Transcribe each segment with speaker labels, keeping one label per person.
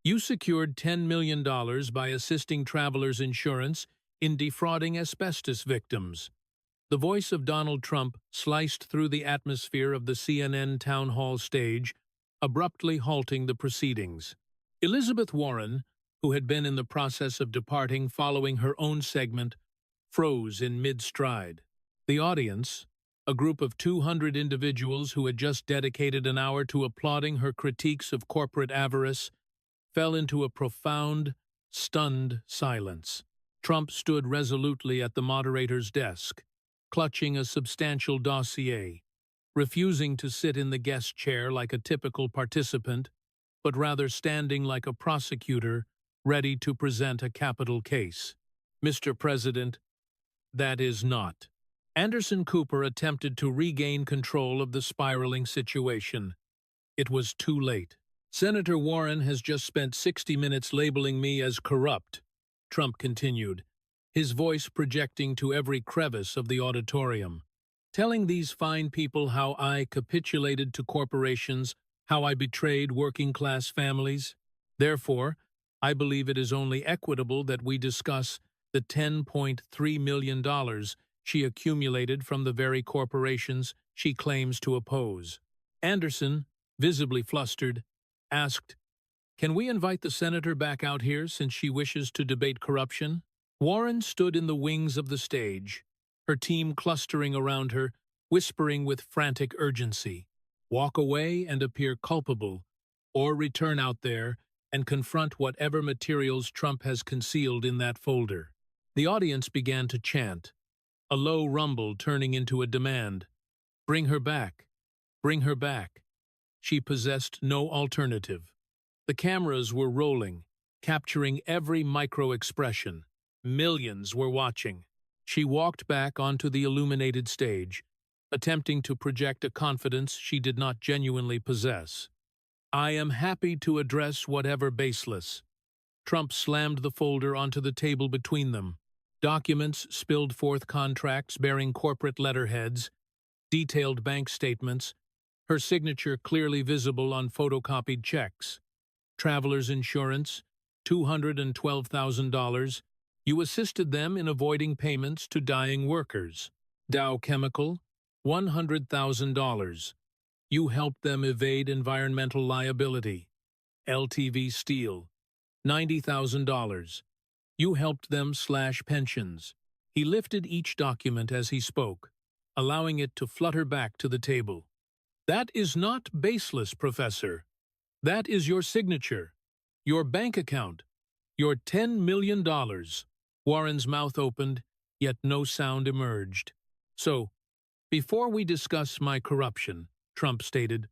Speaker 1: You secured $10 million by assisting Travelers Insurance in defrauding asbestos victims. The voice of Donald Trump sliced through the atmosphere of the CNN town hall stage, abruptly halting the proceedings. Elizabeth Warren, who had been in the process of departing following her own segment, froze in mid-stride. The audience, a group of 200 individuals who had just dedicated an hour to applauding her critiques of corporate avarice, fell into a profound, stunned silence. Trump stood resolutely at the moderator's desk, clutching a substantial dossier, refusing to sit in the guest chair like a typical participant, but rather standing like a prosecutor ready to present a capital case. Mr. President, that is not. Anderson Cooper attempted to regain control of the spiraling situation. It was too late. Senator Warren has just spent 60 minutes labeling me as corrupt, Trump continued, his voice projecting to every crevice of the auditorium, telling these fine people how I capitulated to corporations, how I betrayed working-class families. Therefore, I believe it is only equitable that we discuss the $10.3 million she accumulated from the very corporations she claims to oppose. Anderson, visibly flustered, asked, "Can we invite the senator back out here since she wishes to debate corruption?" Warren stood in the wings of the stage, her team clustering around her, whispering with frantic urgency, "Walk away and appear culpable, or return out there and confront whatever materials Trump has concealed in that folder." The audience began to chant, a low rumble turning into a demand. Bring her back. Bring her back. She possessed no alternative. The cameras were rolling, capturing every micro-expression. Millions were watching. She walked back onto the illuminated stage, attempting to project a confidence she did not genuinely possess. "I am happy to address whatever baseless." Trump slammed the folder onto the table between them. Documents spilled forth, contracts bearing corporate letterheads, detailed bank statements, her signature clearly visible on photocopied checks. Travelers Insurance, $212,000. You assisted them in avoiding payments to dying workers. Dow Chemical, $100,000. You helped them evade environmental liability. LTV Steel, $90,000. You helped them slash pensions. He lifted each document as he spoke, allowing it to flutter back to the table. "That is not baseless, Professor. That is your signature, your bank account, your $10 million. Warren's mouth opened, yet no sound emerged. "So, before we discuss my corruption," Trump stated,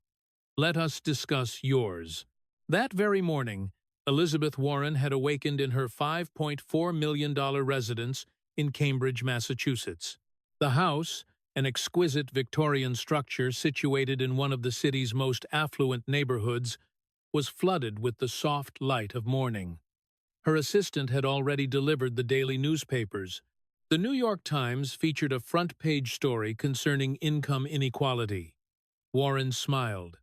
Speaker 1: "let us discuss yours." That very morning, Elizabeth Warren had awakened in her $5.4 million residence in Cambridge, Massachusetts. The house, an exquisite Victorian structure situated in one of the city's most affluent neighborhoods, was flooded with the soft light of morning. Her assistant had already delivered the daily newspapers. The New York Times featured a front-page story concerning income inequality. Warren smiled.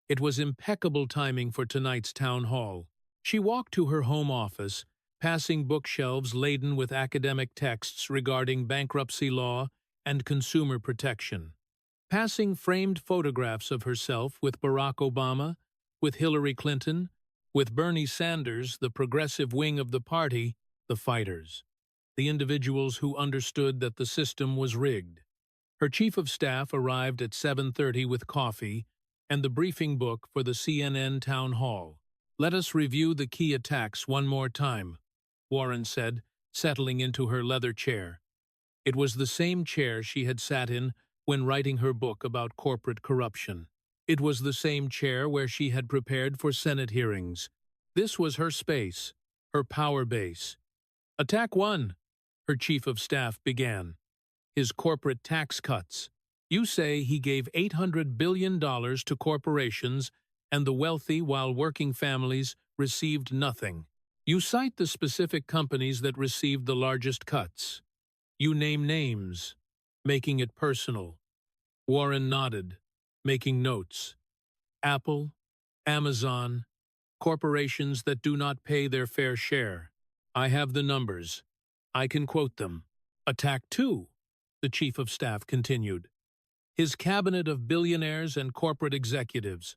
Speaker 1: It was impeccable timing for tonight's town hall. She walked to her home office, passing bookshelves laden with academic texts regarding bankruptcy law and consumer protection, passing framed photographs of herself with Barack Obama, with Hillary Clinton, with Bernie Sanders, the progressive wing of the party, the fighters, the individuals who understood that the system was rigged. Her chief of staff arrived at 7:30 with coffee and the briefing book for the CNN town hall. "Let us review the key attacks one more time," Warren said, settling into her leather chair. It was the same chair she had sat in when writing her book about corporate corruption. It was the same chair where she had prepared for Senate hearings. This was her space, her power base. "Attack 1, her chief of staff began. "His corporate tax cuts. You say he gave $800 billion to corporations and the wealthy while working families received nothing. You cite the specific companies that received the largest cuts. You name names, making it personal." Warren nodded, making notes. "Apple, Amazon, corporations that do not pay their fair share. I have the numbers. I can quote them. Attack 2, the Chief of Staff continued. His cabinet of billionaires and corporate executives,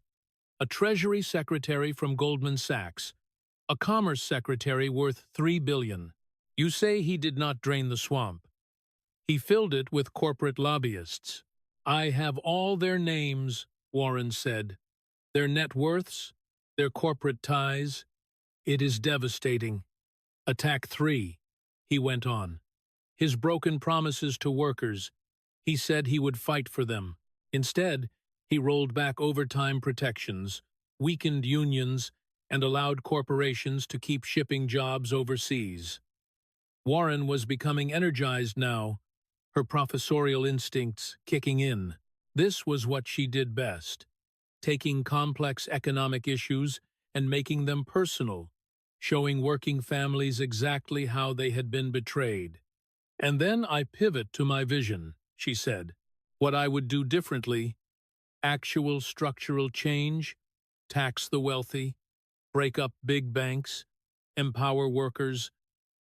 Speaker 1: a Treasury Secretary from Goldman Sachs, a Commerce Secretary worth $3 billion. You say he did not drain the swamp. He filled it with corporate lobbyists. I have all their names, Warren said, their net worths, their corporate ties. It is devastating. Attack 3, he went on. His broken promises to workers. He said he would fight for them. Instead, he rolled back overtime protections, weakened unions, and allowed corporations to keep shipping jobs overseas. Warren was becoming energized now, her professorial instincts kicking in. This was what she did best, taking complex economic issues and making them personal, showing working families exactly how they had been betrayed. And then I pivot to my vision, she said. What I would do differently: actual structural change, tax the wealthy, break up big banks, empower workers,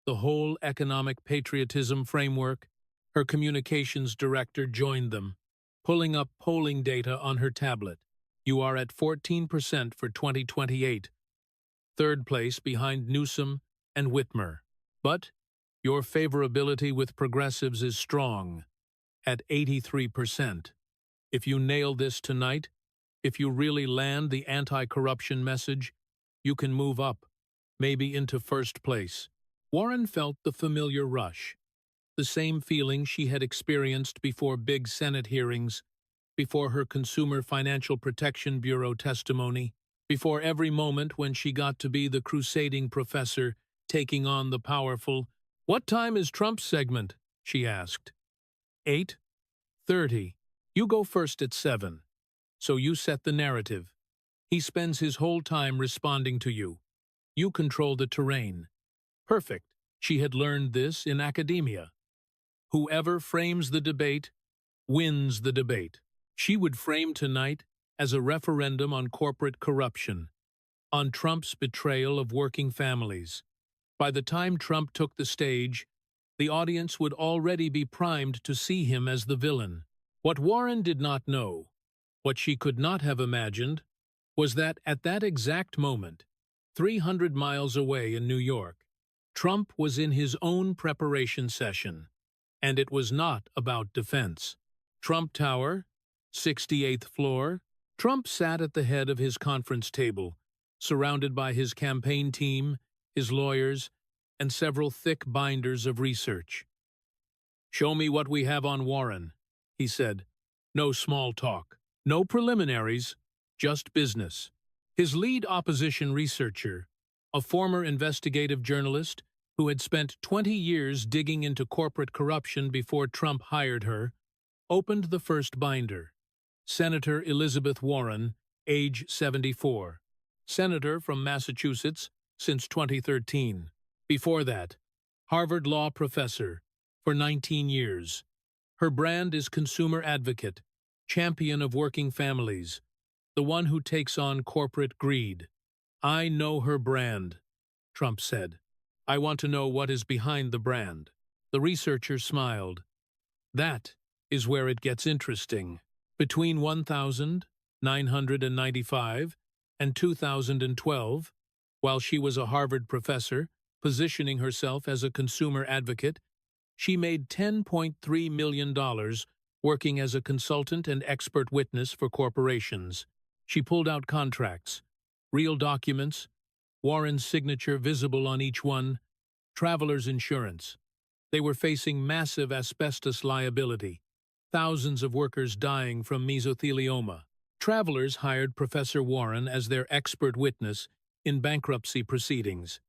Speaker 1: the whole economic patriotism framework. Her communications director joined them, pulling up polling data on her tablet. You are at 14% for 2028, third place behind Newsom and Whitmer. But your favorability with progressives is strong, at 83%. If you nail this tonight, if you really land the anti-corruption message, you can move up, maybe into first place. Warren felt the familiar rush, the same feeling she had experienced before big Senate hearings, before her Consumer Financial Protection Bureau testimony, before every moment when she got to be the crusading professor taking on the powerful. What time is Trump's segment? She asked. 8:30. You go first at 7. So you set the narrative. He spends his whole time responding to you. You control the terrain. Perfect. She had learned this in academia. Whoever frames the debate wins the debate. She would frame tonight as a referendum on corporate corruption, on Trump's betrayal of working families. By the time Trump took the stage, the audience would already be primed to see him as the villain. What Warren did not know, what she could not have imagined, was that at that exact moment, 300 miles away in New York, Trump was in his own preparation session, and it was not about defense. Trump Tower, 68th floor. Trump sat at the head of his conference table, surrounded by his campaign team, his lawyers, and several thick binders of research. Show me what we have on Warren, he said. No small talk, no preliminaries, just business. His lead opposition researcher, a former investigative journalist who had spent 20 years digging into corporate corruption before Trump hired her, opened the first binder. Senator Elizabeth Warren, age 74. Senator from Massachusetts since 2013. Before that, Harvard law professor for 19 years. Her brand is consumer advocate, champion of working families, the one who takes on corporate greed. I know her brand, Trump said. I want to know what is behind the brand. The researcher smiled. That is where it gets interesting. Between 1995 and 2012, while she was a Harvard professor, positioning herself as a consumer advocate, she made $10.3 million working as a consultant and expert witness for corporations. She pulled out contracts, real documents, Warren's signature visible on each one, travelers' insurance. They were facing massive asbestos liability, thousands of workers dying from mesothelioma. Travelers hired Professor Warren as their expert witness in bankruptcy proceedings,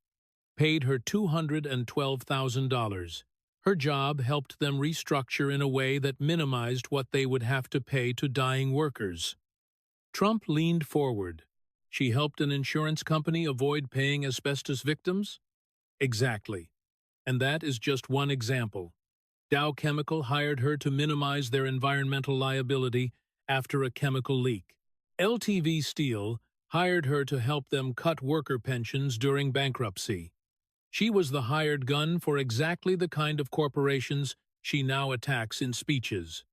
Speaker 1: paid her $212,000. Her job helped them restructure in a way that minimized what they would have to pay to dying workers. Trump leaned forward. She helped an insurance company avoid paying asbestos victims? Exactly. And that is just one example. Dow Chemical hired her to minimize their environmental liability after a chemical leak. LTV Steel hired her to help them cut worker pensions during bankruptcy. She was the hired gun for exactly the kind of corporations she now attacks in speeches.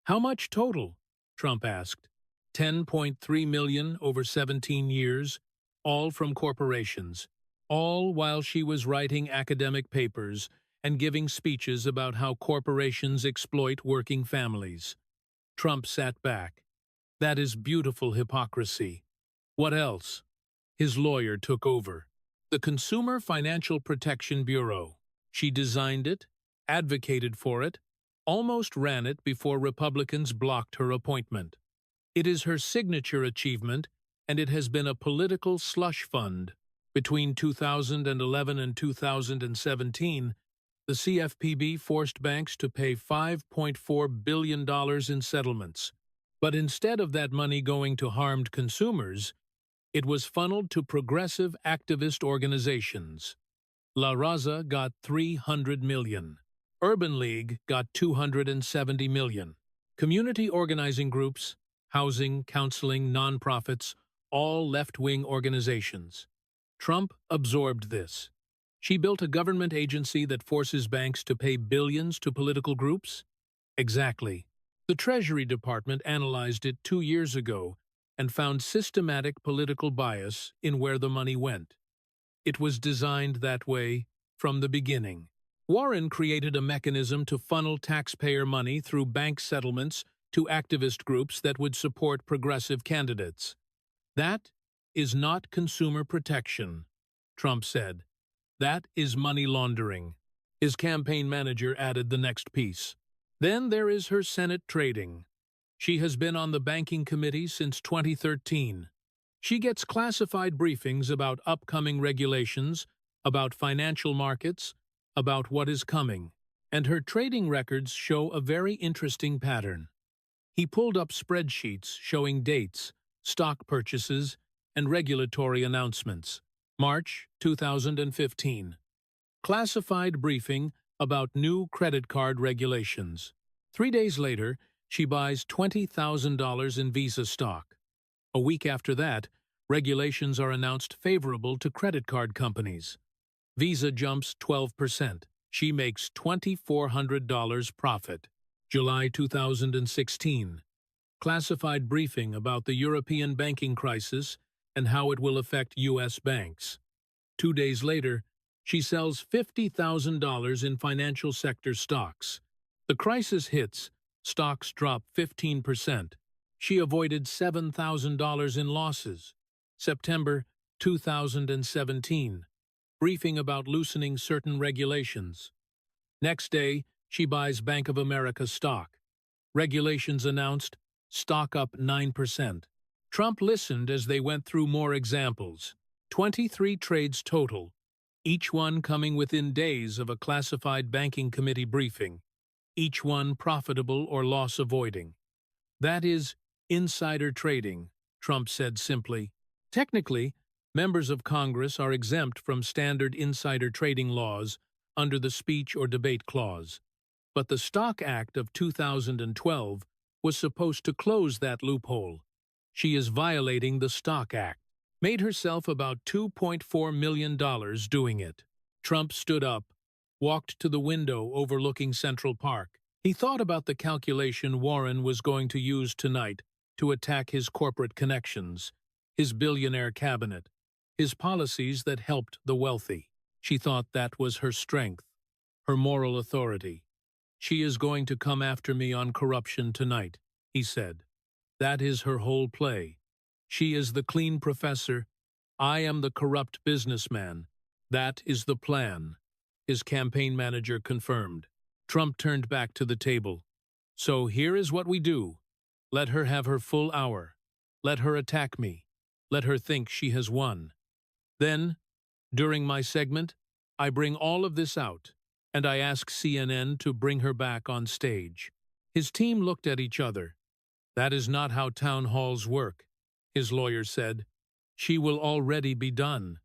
Speaker 1: How much total? Trump asked. 10.3 million over 17 years, all from corporations, all while she was writing academic papers and giving speeches about how corporations exploit working families. Trump sat back. That is beautiful hypocrisy. What else? His lawyer took over. The Consumer Financial Protection Bureau. She designed it, advocated for it, almost ran it before Republicans blocked her appointment. It is her signature achievement, and it has been a political slush fund. Between 2011 and 2017, the CFPB forced banks to pay $5.4 billion in settlements. But instead of that money going to harmed consumers, it was funneled to progressive activist organizations. La Raza got $300 million. Urban League got $270 million. Community organizing groups, housing, counseling, nonprofits, all left-wing organizations. Trump absorbed this. She built a government agency that forces banks to pay billions to political groups? Exactly. The Treasury Department analyzed it 2 years ago and found systematic political bias in where the money went. It was designed that way from the beginning. Warren created a mechanism to funnel taxpayer money through bank settlements to activist groups that would support progressive candidates. That is not consumer protection, Trump said. That is money laundering. His campaign manager added the next piece. Then there is her Senate trading. She has been on the banking committee since 2013. She gets classified briefings about upcoming regulations, about financial markets, about what is coming, and her trading records show a very interesting pattern. He pulled up spreadsheets showing dates, stock purchases, and regulatory announcements. March 2015. Classified briefing about new credit card regulations. 3 days later, she buys $20,000 in Visa stock. A week after that, regulations are announced favorable to credit card companies. Visa jumps 12%. She makes $2,400 profit. July 2016. Classified briefing about the European banking crisis and how it will affect U.S. banks. 2 days later, she sells $50,000 in financial sector stocks. The crisis hits, stocks drop 15%. She avoided $7,000 in losses. September 2017. Briefing about loosening certain regulations. Next day, she buys Bank of America stock. Regulations announced, stock up 9%. Trump listened as they went through more examples. 23 trades total, each one coming within days of a classified banking committee briefing, each one profitable or loss-avoiding. That is insider trading, Trump said simply. Technically, members of Congress are exempt from standard insider trading laws under the Speech or Debate Clause. But the Stock Act of 2012 was supposed to close that loophole. She is violating the Stock Act. Made herself about $2.4 million doing it. Trump stood up, walked to the window overlooking Central Park. He thought about the calculation Warren was going to use tonight to attack his corporate connections, his billionaire cabinet, his policies that helped the wealthy. She thought that was her strength, her moral authority. She is going to come after me on corruption tonight, he said. That is her whole play. She is the clean professor. I am the corrupt businessman. That is the plan, his campaign manager confirmed. Trump turned back to the table. So here is what we do. Let her have her full hour. Let her attack me. Let her think she has won. Then, during my segment, I bring all of this out, and I ask CNN to bring her back on stage. His team looked at each other. That is not how town halls work, his lawyer said. She will already be done.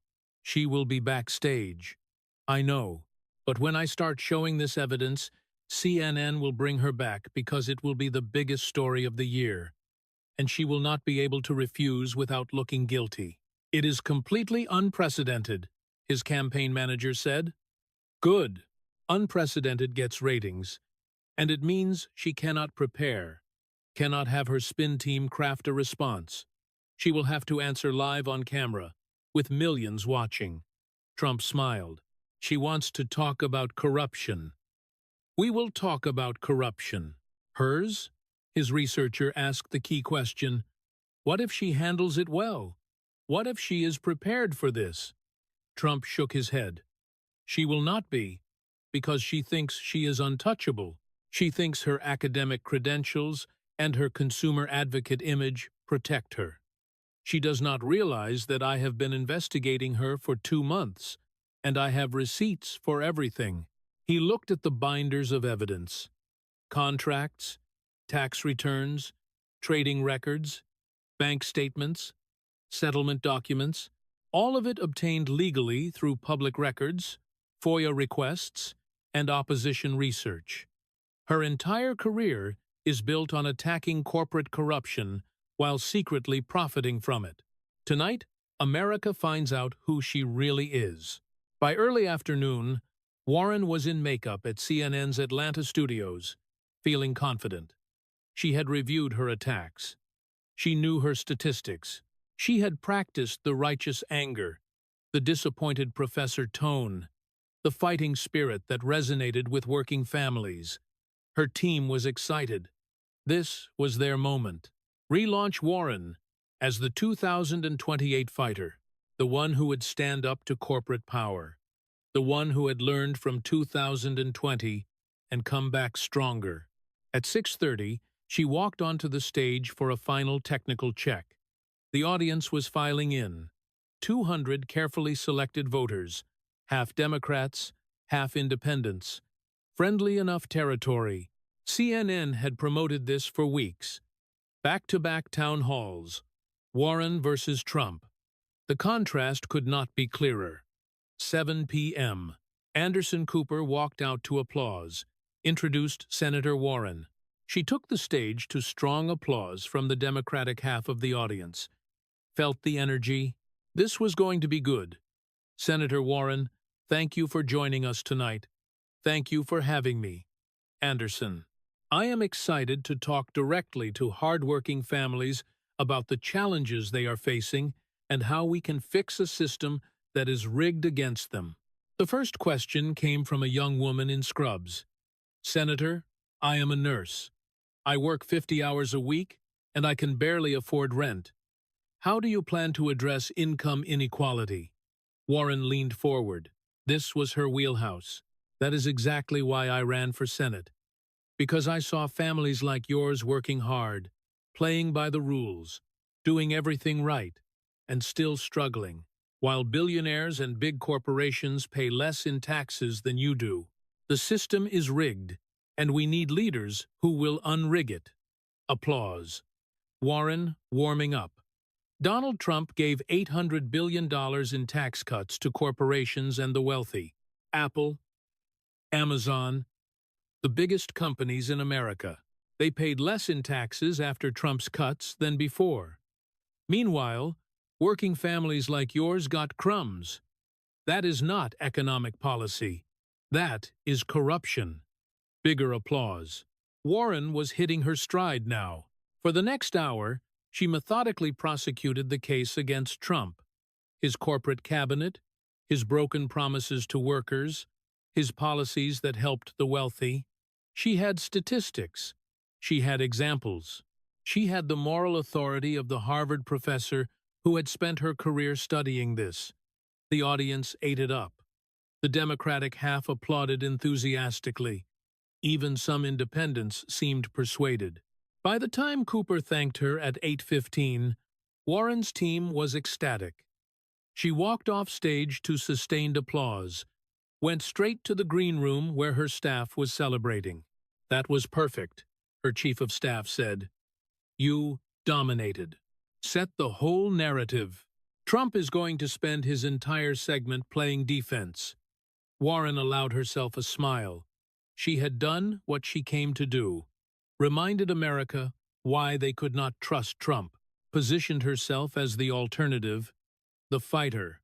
Speaker 1: She will be backstage. I know, but when I start showing this evidence, CNN will bring her back because it will be the biggest story of the year. and she will not be able to refuse without looking guilty. It is completely unprecedented, his campaign manager said. Good. Unprecedented gets ratings, and it means she cannot prepare, cannot have her spin team craft a response. She will have to answer live on camera, with millions watching. Trump smiled. She wants to talk about corruption. We will talk about corruption. Hers? His researcher asked the key question. What if she handles it well? What if she is prepared for this? Trump shook his head. She will not be, because she thinks she is untouchable. She thinks her academic credentials and her consumer advocate image protect her. She does not realize that I have been investigating her for 2 months, and I have receipts for everything. He looked at the binders of evidence. Contracts, tax returns, trading records, bank statements, settlement documents, all of it obtained legally through public records, FOIA requests, and opposition research. Her entire career is built on attacking corporate corruption while secretly profiting from it. Tonight, America finds out who she really is. By early afternoon, Warren was in makeup at CNN's Atlanta studios, feeling confident. She had reviewed her attacks. She knew her statistics. She had practiced the righteous anger, the disappointed professor tone, the fighting spirit that resonated with working families. Her team was excited. This was their moment. Relaunch Warren as the 2028 fighter, the one who would stand up to corporate power, the one who had learned from 2020 and come back stronger. At 6:30, she walked onto the stage for a final technical check. The audience was filing in, 200 carefully selected voters, half Democrats, half independents. Friendly enough territory. CNN had promoted this for weeks. Back-to-back town halls. Warren versus Trump. The contrast could not be clearer. 7 p.m. Anderson Cooper walked out to applause, introduced Senator Warren. She took the stage to strong applause from the Democratic half of the audience. Felt the energy. This was going to be good. Senator Warren, thank you for joining us tonight. Thank you for having me. Anderson. I am excited to talk directly to hardworking families about the challenges they are facing and how we can fix a system that is rigged against them. The first question came from a young woman in scrubs. Senator, I am a nurse. I work 50 hours a week, and I can barely afford rent. How do you plan to address income inequality? Warren leaned forward. This was her wheelhouse. That is exactly why I ran for Senate. Because I saw families like yours working hard, playing by the rules, doing everything right, and still struggling, while billionaires and big corporations pay less in taxes than you do. The system is rigged, and we need leaders who will unrig it. Applause. Warren warming up. Donald Trump gave $800 billion in tax cuts to corporations and the wealthy. Apple, Amazon, the biggest companies in America. They paid less in taxes after Trump's cuts than before. Meanwhile, working families like yours got crumbs. That is not economic policy. That is corruption. Bigger applause. Warren was hitting her stride now. For the next hour, she methodically prosecuted the case against Trump, his corporate cabinet, his broken promises to workers, his policies that helped the wealthy. She had statistics. She had examples. She had the moral authority of the Harvard professor who had spent her career studying this. The audience ate it up. The Democratic half applauded enthusiastically. Even some independents seemed persuaded. By the time Cooper thanked her at 8:15, Warren's team was ecstatic. She walked off stage to sustained applause, went straight to the green room where her staff was celebrating. That was perfect, her chief of staff said. You dominated. Set the whole narrative. Trump is going to spend his entire segment playing defense. Warren allowed herself a smile. She had done what she came to do. Reminded America why they could not trust Trump, positioned herself as the alternative, the fighter,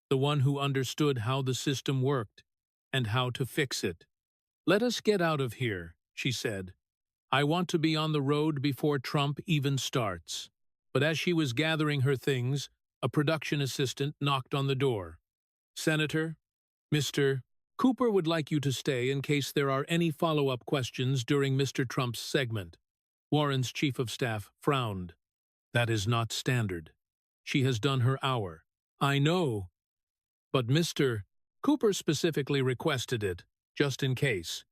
Speaker 1: the one who understood how the system worked and how to fix it. "Let us get out of here," she said. "I want to be on the road before Trump even starts." But as she was gathering her things, a production assistant knocked on the door. "Senator, Mr. Cooper would like you to stay in case there are any follow-up questions during Mr. Trump's segment." Warren's chief of staff frowned. "That is not standard. She has done her hour." "I know, but Mr. Cooper specifically requested it, just in case."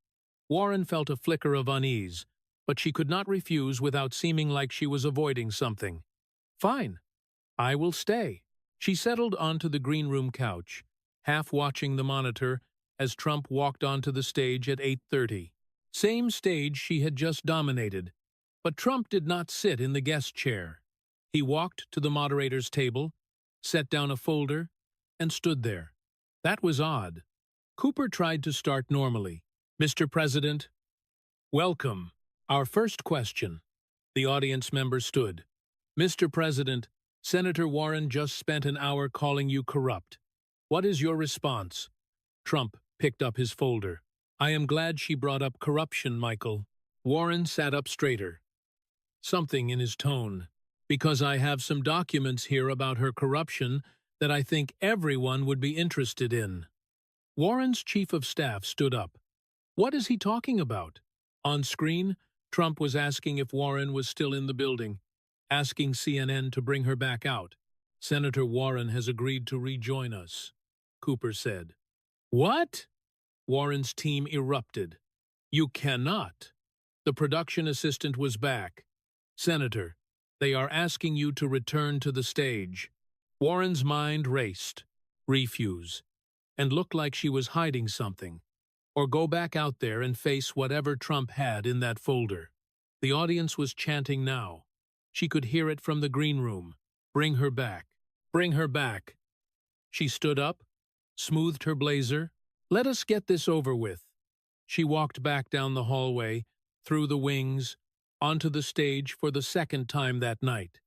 Speaker 1: Warren felt a flicker of unease, but she could not refuse without seeming like she was avoiding something. "Fine, I will stay." She settled onto the green room couch, half watching the monitor as Trump walked onto the stage at 8:30. Same stage she had just dominated, but Trump did not sit in the guest chair. He walked to the moderator's table, set down a folder, and stood there. That was odd. Cooper tried to start normally. "Mr. President, welcome. Our first question." The audience member stood. "Mr. President, Senator Warren just spent an hour calling you corrupt. What is your response?" Trump picked up his folder. "I am glad she brought up corruption, Michael." Warren sat up straighter, something in his tone. "Because I have some documents here about her corruption that I think everyone would be interested in." Warren's chief of staff stood up. "What is he talking about?" On screen, Trump was asking if Warren was still in the building, asking CNN to bring her back out. "Senator Warren has agreed to rejoin us," Cooper said. "What?" Warren's team erupted. "You cannot." The production assistant was back. "Senator, they are asking you to return to the stage." Warren's mind raced. Refuse. And looked like she was hiding something. Or go back out there and face whatever Trump had in that folder. The audience was chanting now. She could hear it from the green room. "Bring her back. Bring her back." She stood up, smoothed her blazer. "Let us get this over with." She walked back down the hallway, through the wings, onto the stage for the second time that night.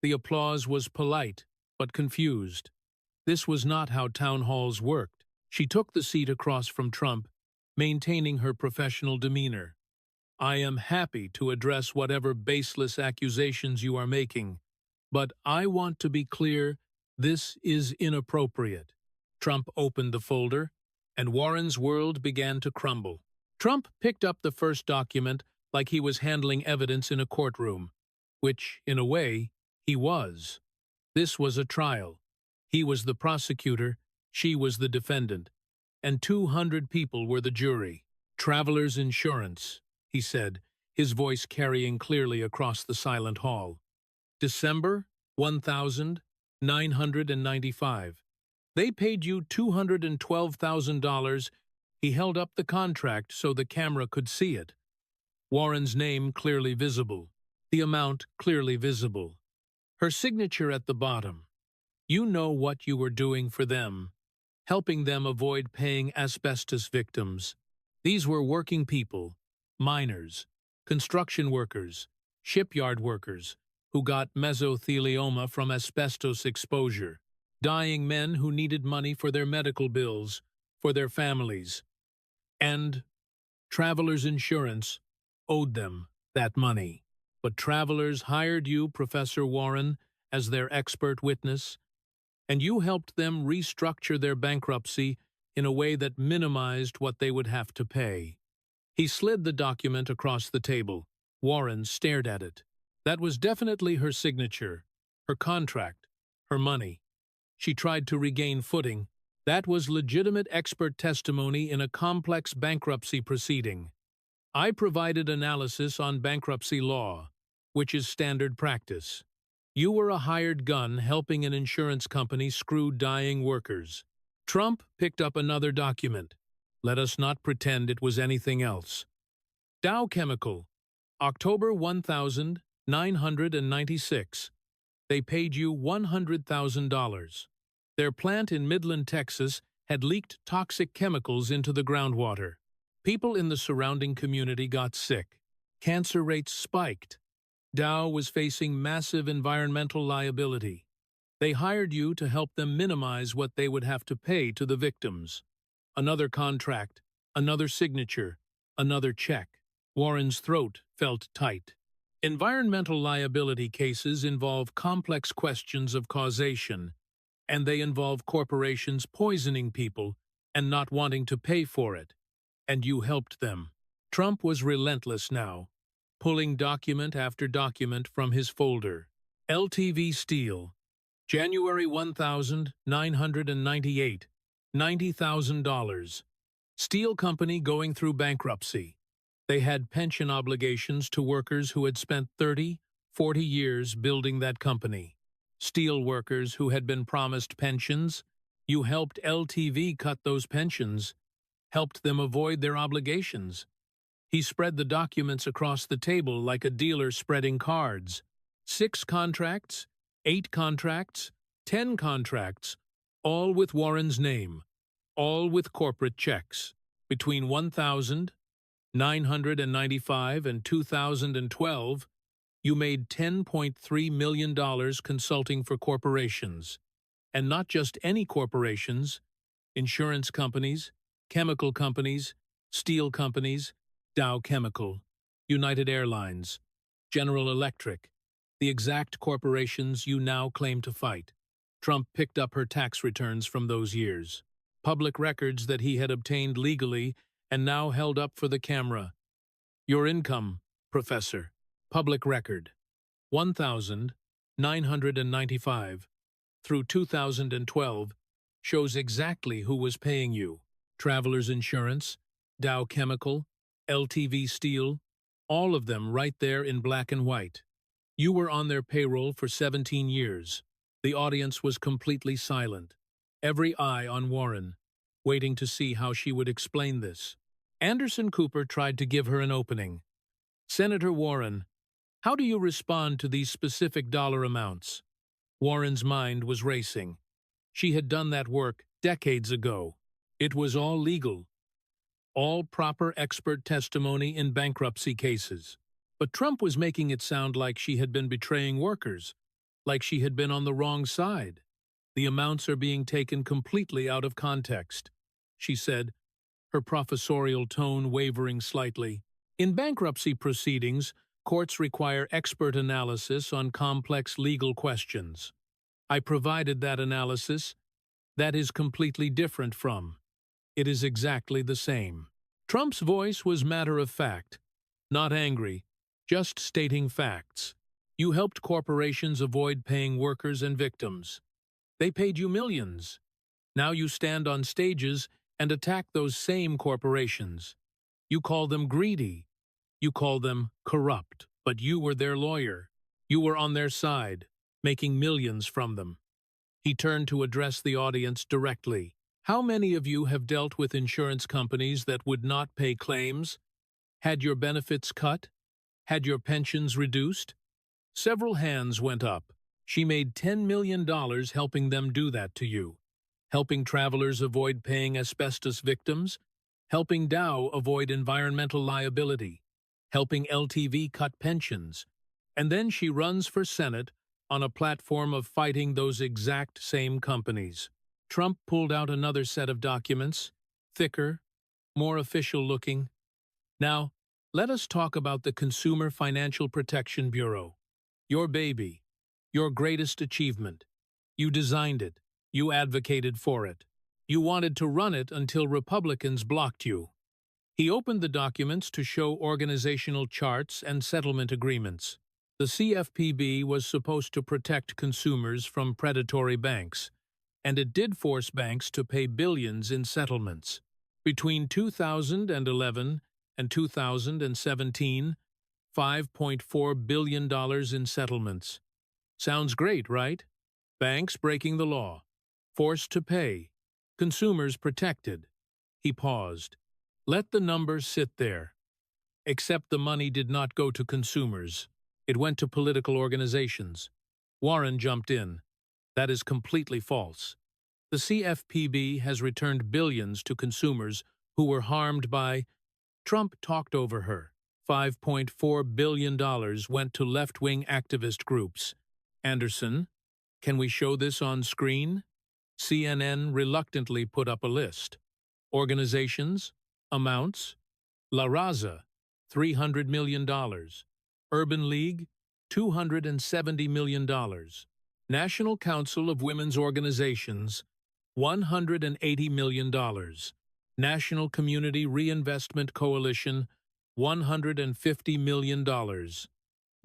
Speaker 1: The applause was polite, but confused. This was not how town halls worked. She took the seat across from Trump, maintaining her professional demeanor. "I am happy to address whatever baseless accusations you are making, but I want to be clear, this is inappropriate." Trump opened the folder, and Warren's world began to crumble. Trump picked up the first document like he was handling evidence in a courtroom, which, in a way, he was. This was a trial. He was the prosecutor, she was the defendant, and 200 people were the jury. "Travelers Insurance," he said, his voice carrying clearly across the silent hall. "December 1995. They paid you $212,000. He held up the contract so the camera could see it. Warren's name clearly visible. The amount clearly visible. Her signature at the bottom. You know what you were doing for them, helping them avoid paying asbestos victims. These were working people, miners, construction workers, shipyard workers, who got mesothelioma from asbestos exposure, dying men who needed money for their medical bills, for their families. And Travelers Insurance owed them that money. But Travelers hired you, Professor Warren, as their expert witness, and you helped them restructure their bankruptcy in a way that minimized what they would have to pay. He slid the document across the table. Warren stared at it. That was definitely her signature, her contract, her money. She tried to regain footing. That was legitimate expert testimony in a complex bankruptcy proceeding. I provided analysis on bankruptcy law, which is standard practice. You were a hired gun helping an insurance company screw dying workers. Trump picked up another document. Let us not pretend it was anything else. Dow Chemical, October 1996. They paid you $100,000. Their plant in Midland, Texas, had leaked toxic chemicals into the groundwater. People in the surrounding community got sick. Cancer rates spiked. Dow was facing massive environmental liability. They hired you to help them minimize what they would have to pay to the victims. Another contract, another signature, another check. Warren's throat felt tight. Environmental liability cases involve complex questions of causation, and they involve corporations poisoning people and not wanting to pay for it. And you helped them. Trump was relentless now, pulling document after document from his folder. LTV Steel, January 1998, $90,000. Steel company going through bankruptcy. They had pension obligations to workers who had spent 30, 40 years building that company. Steel workers who had been promised pensions. You helped LTV cut those pensions, helped them avoid their obligations. He spread the documents across the table like a dealer spreading cards. 6 contracts, 8 contracts, 10 contracts, all with Warren's name, all with corporate checks. Between 1995 and 2012, you made $10.3 million consulting for corporations. And not just any corporations, insurance companies, chemical companies, steel companies, Dow Chemical, United Airlines, General Electric, the exact corporations you now claim to fight. Trump picked up her tax returns from those years, public records that he had obtained legally and now held up for the camera. Your income, Professor, public record, 1,995 through 2012, shows exactly who was paying you. Travelers Insurance, Dow Chemical, LTV Steel, all of them right there in black and white. You were on their payroll for 17 years. The audience was completely silent, every eye on Warren, waiting to see how she would explain this. Anderson Cooper tried to give her an opening. Senator Warren, how do you respond to these specific dollar amounts? Warren's mind was racing. She had done that work decades ago. It was all legal. All proper expert testimony in bankruptcy cases. But Trump was making it sound like she had been betraying workers, like she had been on the wrong side. The amounts are being taken completely out of context, she said, her professorial tone wavering slightly. In bankruptcy proceedings, courts require expert analysis on complex legal questions. I provided that analysis. That is completely different from. It is exactly the same. Trump's voice was matter of fact, not angry, just stating facts. You helped corporations avoid paying workers and victims. They paid you millions. Now you stand on stages and attack those same corporations. You call them greedy. You call them corrupt. But you were their lawyer. You were on their side, making millions from them. He turned to address the audience directly. How many of you have dealt with insurance companies that would not pay claims? Had your benefits cut? Had your pensions reduced? Several hands went up. She made $10 million helping them do that to you. Helping travelers avoid paying asbestos victims. Helping Dow avoid environmental liability. Helping LTV cut pensions. And then she runs for Senate on a platform of fighting those exact same companies. Trump pulled out another set of documents, thicker, more official-looking. Now, let us talk about the Consumer Financial Protection Bureau. Your baby, your greatest achievement. You designed it. You advocated for it. You wanted to run it until Republicans blocked you. He opened the documents to show organizational charts and settlement agreements. The CFPB was supposed to protect consumers from predatory banks, and it did force banks to pay billions in settlements. Between 2011 and 2017, $5.4 billion in settlements. Sounds great, right? Banks breaking the law, forced to pay, consumers protected. He paused. Let the numbers sit there. Except the money did not go to consumers. It went to political organizations. Warren jumped in. That is completely false. The CFPB has returned billions to consumers who were harmed by. Trump talked over her. $5.4 billion went to left-wing activist groups. Anderson, can we show this on screen? CNN reluctantly put up a list. Organizations, amounts, La Raza, $300 million. Urban League, $270 million. National Council of Women's Organizations, $180 million. National Community Reinvestment Coalition, $150 million.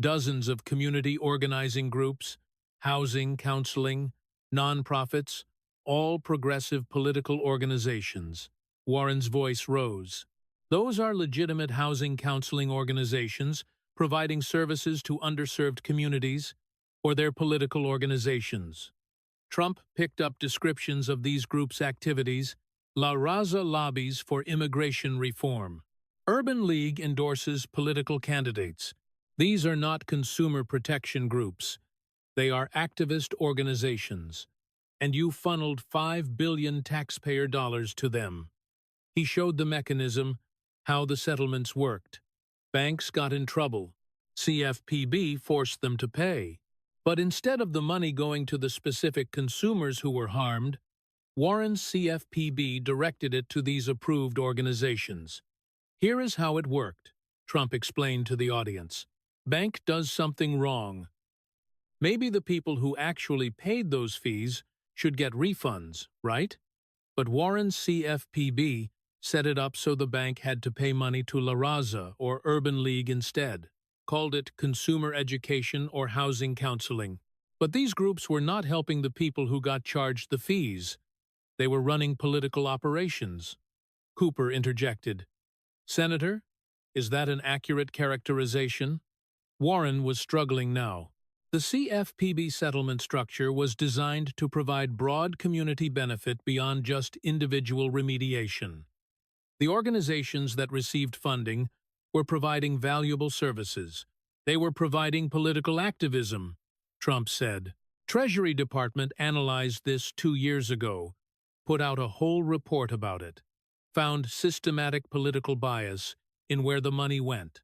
Speaker 1: Dozens of community organizing groups, housing, counseling, nonprofits, all progressive political organizations. Warren's voice rose. Those are legitimate housing counseling organizations providing services to underserved communities or their political organizations. Trump picked up descriptions of these groups' activities. La Raza lobbies for immigration reform. Urban League endorses political candidates. These are not consumer protection groups. They are activist organizations. And you funneled $5 billion taxpayer dollars to them. He showed the mechanism, how the settlements worked. Banks got in trouble. CFPB forced them to pay. But instead of the money going to the specific consumers who were harmed, Warren's CFPB directed it to these approved organizations. Here is how it worked, Trump explained to the audience. Bank does something wrong. Maybe the people who actually paid those fees should get refunds, right? But Warren's CFPB set it up so the bank had to pay money to La Raza or Urban League instead, called it consumer education or housing counseling. But these groups were not helping the people who got charged the fees. They were running political operations. Cooper interjected. Senator, is that an accurate characterization? Warren was struggling now. The CFPB settlement structure was designed to provide broad community benefit beyond just individual remediation. The organizations that received funding were providing valuable services. They were providing political activism, Trump said. Treasury Department analyzed this 2 years ago, put out a whole report about it, found systematic political bias in where the money went.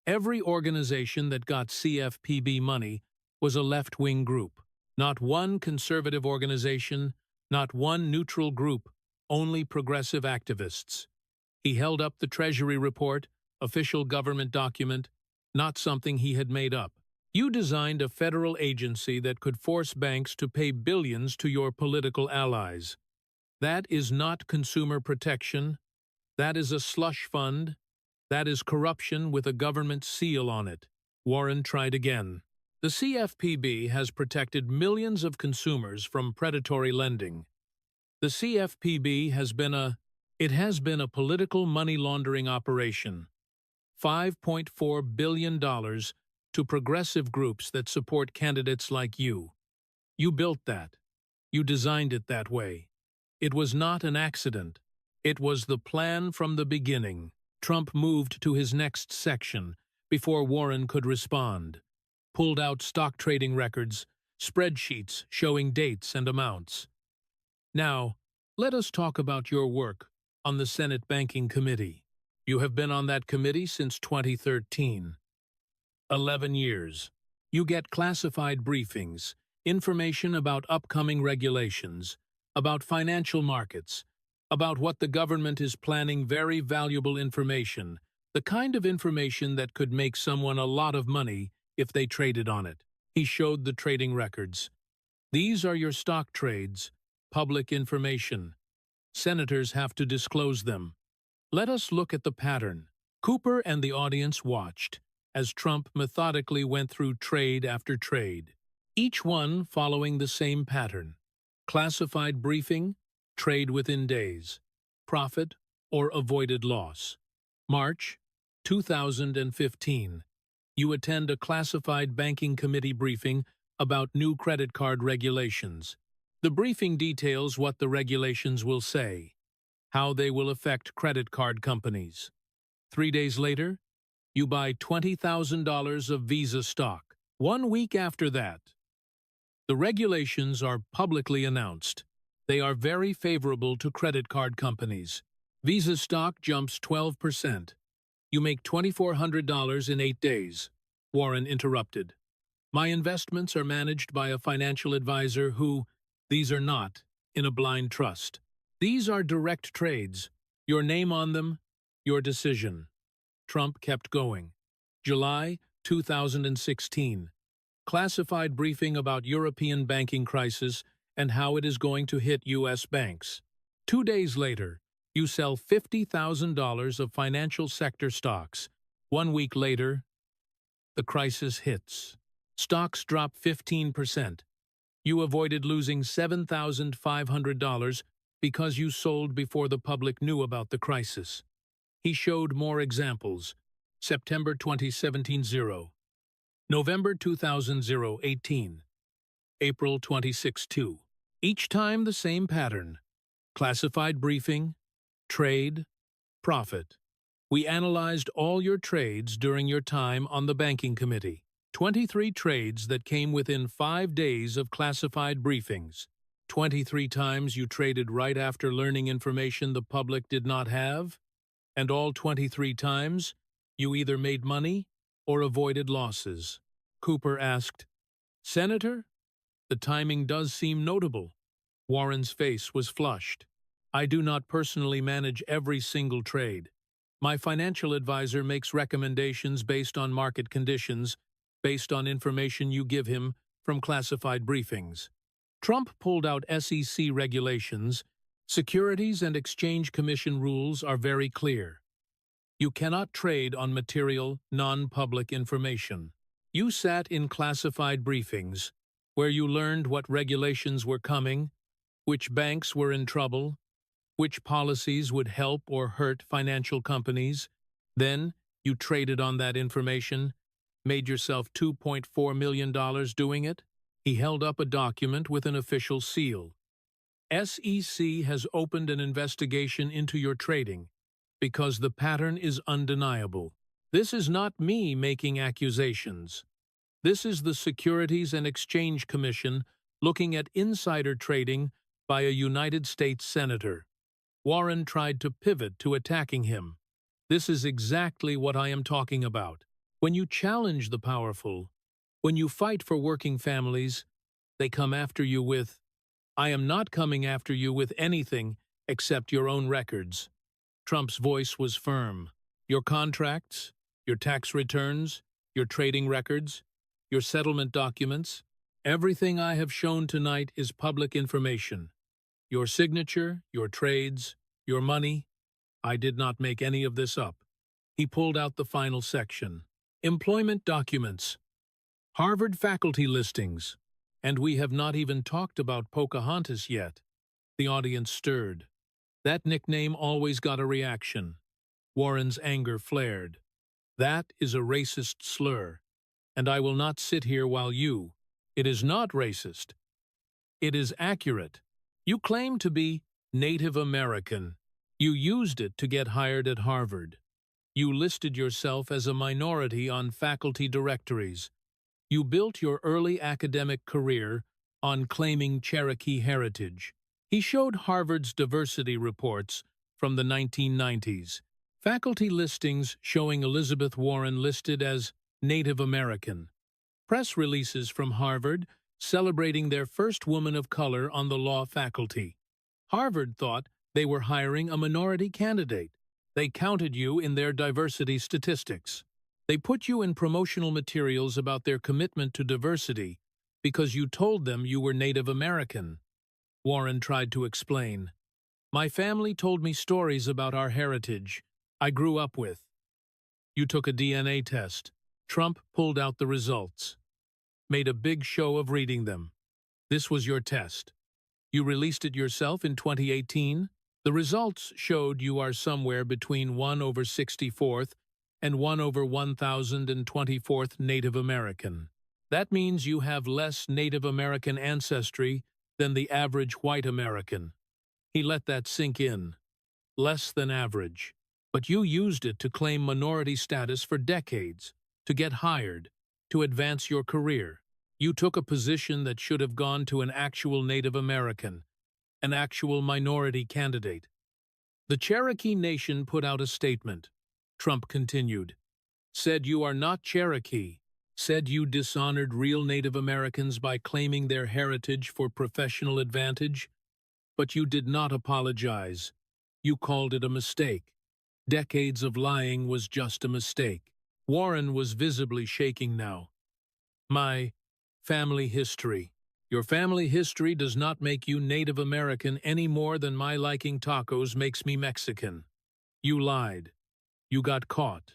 Speaker 1: Every organization that got CFPB money was a left-wing group. Not one conservative organization, not one neutral group, only progressive activists. He held up the Treasury report, official government document, not something he had made up. You designed a federal agency that could force banks to pay billions to your political allies. That is not consumer protection. That is a slush fund. That is corruption with a government seal on it. Warren tried again. The CFPB has protected millions of consumers from predatory lending. The CFPB has been a political money laundering operation. $5.4 billion to progressive groups that support candidates like you. You built that. You designed it that way. It was not an accident. It was the plan from the beginning. Trump moved to his next section before Warren could respond. Pulled out stock trading records, spreadsheets showing dates and amounts. Now, let us talk about your work on the Senate Banking Committee. You have been on that committee since 2013. 11 years. You get classified briefings, information about upcoming regulations, about financial markets, about what the government is planning, very valuable information, the kind of information that could make someone a lot of money if they traded on it. He showed the trading records. These are your stock trades, public information. Senators have to disclose them. Let us look at the pattern. Cooper and the audience watched as Trump methodically went through trade after trade, each one following the same pattern. Classified briefing, trade within days, profit or avoided loss. March 2015. You attend a classified banking committee briefing about new credit card regulations. The briefing details what the regulations will say, how they will affect credit card companies. 3 days later, you buy $20,000 of Visa stock. 1 week after that, the regulations are publicly announced. They are very favorable to credit card companies. Visa stock jumps 12%. You make $2,400 in 8 days. Warren interrupted. My investments are managed by a financial advisor who, these are not, in a blind trust. These are direct trades. Your name on them, your decision. Trump kept going. July 2016. Classified briefing about European banking crisis and how it is going to hit U.S. banks. 2 days later, you sell $50,000 of financial sector stocks. 1 week later, the crisis hits. Stocks drop 15%. You avoided losing $7,500 because you sold before the public knew about the crisis. He showed more examples. September 2017 0. November 2000 18. April 26 2. Each time the same pattern. Classified briefing, trade, profit. We analyzed all your trades during your time on the banking committee. 23 trades that came within 5 days of classified briefings. 23 times you traded right after learning information the public did not have, and all 23 times you either made money or avoided losses. Cooper asked, Senator, the timing does seem notable. Warren's face was flushed. I do not personally manage every single trade. My financial advisor makes recommendations based on market conditions, based on information you give him from classified briefings. Trump pulled out SEC regulations. Securities and Exchange Commission rules are very clear. You cannot trade on material, non-public information. You sat in classified briefings, where you learned what regulations were coming, which banks were in trouble, which policies would help or hurt financial companies. Then, you traded on that information, made yourself $2.4 million doing it. He held up a document with an official seal. SEC has opened an investigation into your trading because the pattern is undeniable. This is not me making accusations. This is the Securities and Exchange Commission looking at insider trading by a United States senator. Warren tried to pivot to attacking him. This is exactly what I am talking about. When you challenge the powerful, when you fight for working families, they come after you with, I am not coming after you with anything except your own records. Trump's voice was firm. Your contracts, your tax returns, your trading records, your settlement documents, everything I have shown tonight is public information. Your signature, your trades, your money, I did not make any of this up. He pulled out the final section. Employment documents, Harvard faculty listings, and we have not even talked about Pocahontas yet. The audience stirred. That nickname always got a reaction. Warren's anger flared. That is a racist slur, and I will not sit here while you. It is not racist. It is accurate. You claim to be Native American. You used it to get hired at Harvard. You listed yourself as a minority on faculty directories. You built your early academic career on claiming Cherokee heritage. He showed Harvard's diversity reports from the 1990s. Faculty listings showing Elizabeth Warren listed as Native American. Press releases from Harvard celebrating their first woman of color on the law faculty. Harvard thought they were hiring a minority candidate. They counted you in their diversity statistics. They put you in promotional materials about their commitment to diversity because you told them you were Native American. Warren tried to explain. My family told me stories about our heritage I grew up with. You took a DNA test. Trump pulled out the results. Made a big show of reading them. This was your test. You released it yourself in 2018. The results showed you are somewhere between 1/64th and 1/1024th Native American. That means you have less Native American ancestry than the average white American. He let that sink in. Less than average. But you used it to claim minority status for decades, to get hired, to advance your career. You took a position that should have gone to an actual Native American, an actual minority candidate. The Cherokee Nation put out a statement. Trump continued. Said you are not Cherokee. Said you dishonored real Native Americans by claiming their heritage for professional advantage. But you did not apologize. You called it a mistake. Decades of lying was just a mistake. Warren was visibly shaking now. My family history. Your family history does not make you Native American any more than my liking tacos makes me Mexican. You lied. You got caught.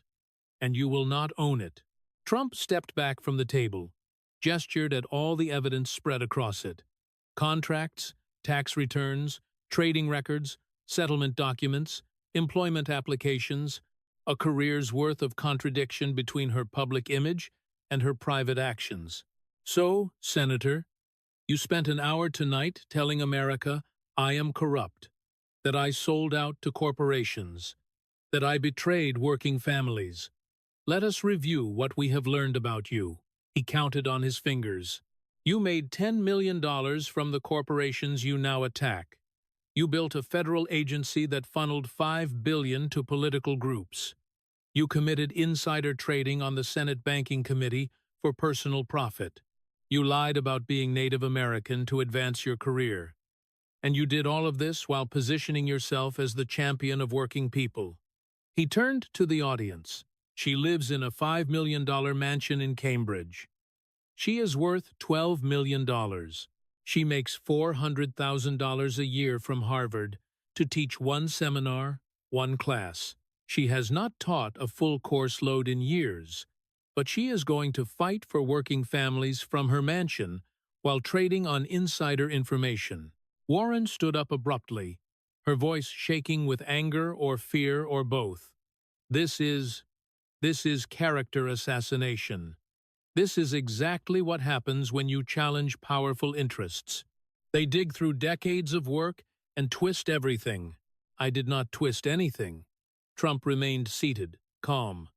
Speaker 1: And you will not own it. Trump stepped back from the table, gestured at all the evidence spread across it. Contracts, tax returns, trading records, settlement documents, employment applications, a career's worth of contradiction between her public image and her private actions. So, Senator, you spent an hour tonight telling America I am corrupt, that I sold out to corporations, that I betrayed working families. Let us review what we have learned about you. He counted on his fingers. You made $10 million from the corporations you now attack. You built a federal agency that funneled $5 billion to political groups. You committed insider trading on the Senate Banking Committee for personal profit. You lied about being Native American to advance your career. And you did all of this while positioning yourself as the champion of working people. He turned to the audience. She lives in a $5 million mansion in Cambridge. She is worth $12 million. She makes $400,000 a year from Harvard to teach one seminar, one class. She has not taught a full course load in years, but she is going to fight for working families from her mansion while trading on insider information. Warren stood up abruptly, her voice shaking with anger or fear or both. This is character assassination. This is exactly what happens when you challenge powerful interests. They dig through decades of work and twist everything. I did not twist anything. Trump remained seated, calm.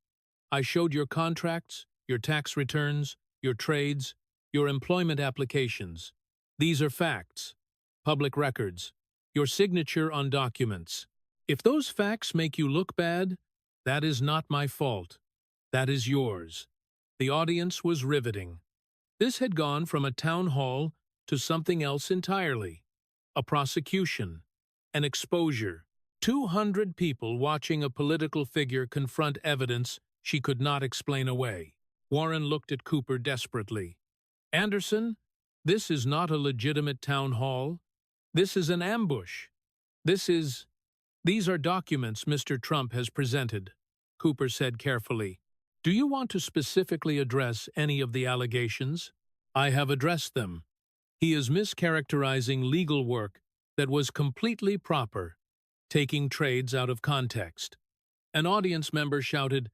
Speaker 1: I showed your contracts, your tax returns, your trades, your employment applications. These are facts, public records, your signature on documents. If those facts make you look bad, that is not my fault. That is yours. The audience was riveting. This had gone from a town hall to something else entirely. A prosecution. An exposure. 200 people watching a political figure confront evidence she could not explain away. Warren looked at Cooper desperately. Anderson, this is not a legitimate town hall. This is an ambush. These are documents Mr. Trump has presented, Cooper said carefully. Do you want to specifically address any of the allegations? I have addressed them. He is mischaracterizing legal work that was completely proper, taking trades out of context. An audience member shouted,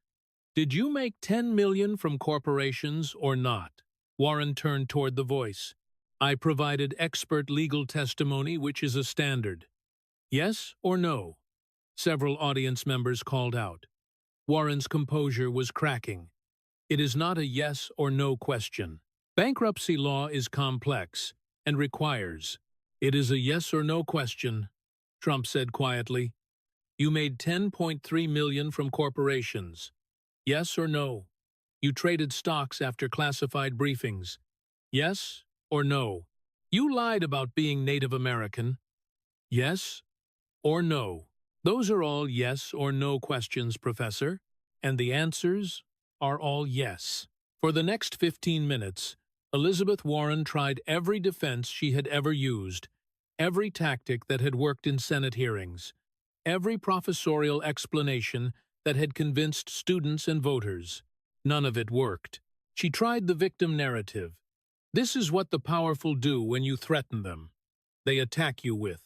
Speaker 1: Did you make $10 million from corporations or not? Warren turned toward the voice. I provided expert legal testimony, which is a standard. Yes or no? Several audience members called out. Warren's composure was cracking. It is not a yes or no question. Bankruptcy law is complex and requires. It is a yes or no question, Trump said quietly. You made $10.3 million from corporations. Yes or no? You traded stocks after classified briefings. Yes or no? You lied about being Native American. Yes or no? Those are all yes or no questions, Professor, and the answers are all yes. For the next 15 minutes, Elizabeth Warren tried every defense she had ever used, every tactic that had worked in Senate hearings, every professorial explanation that had convinced students and voters. None of it worked. She tried the victim narrative. This is what the powerful do when you threaten them. They attack you with.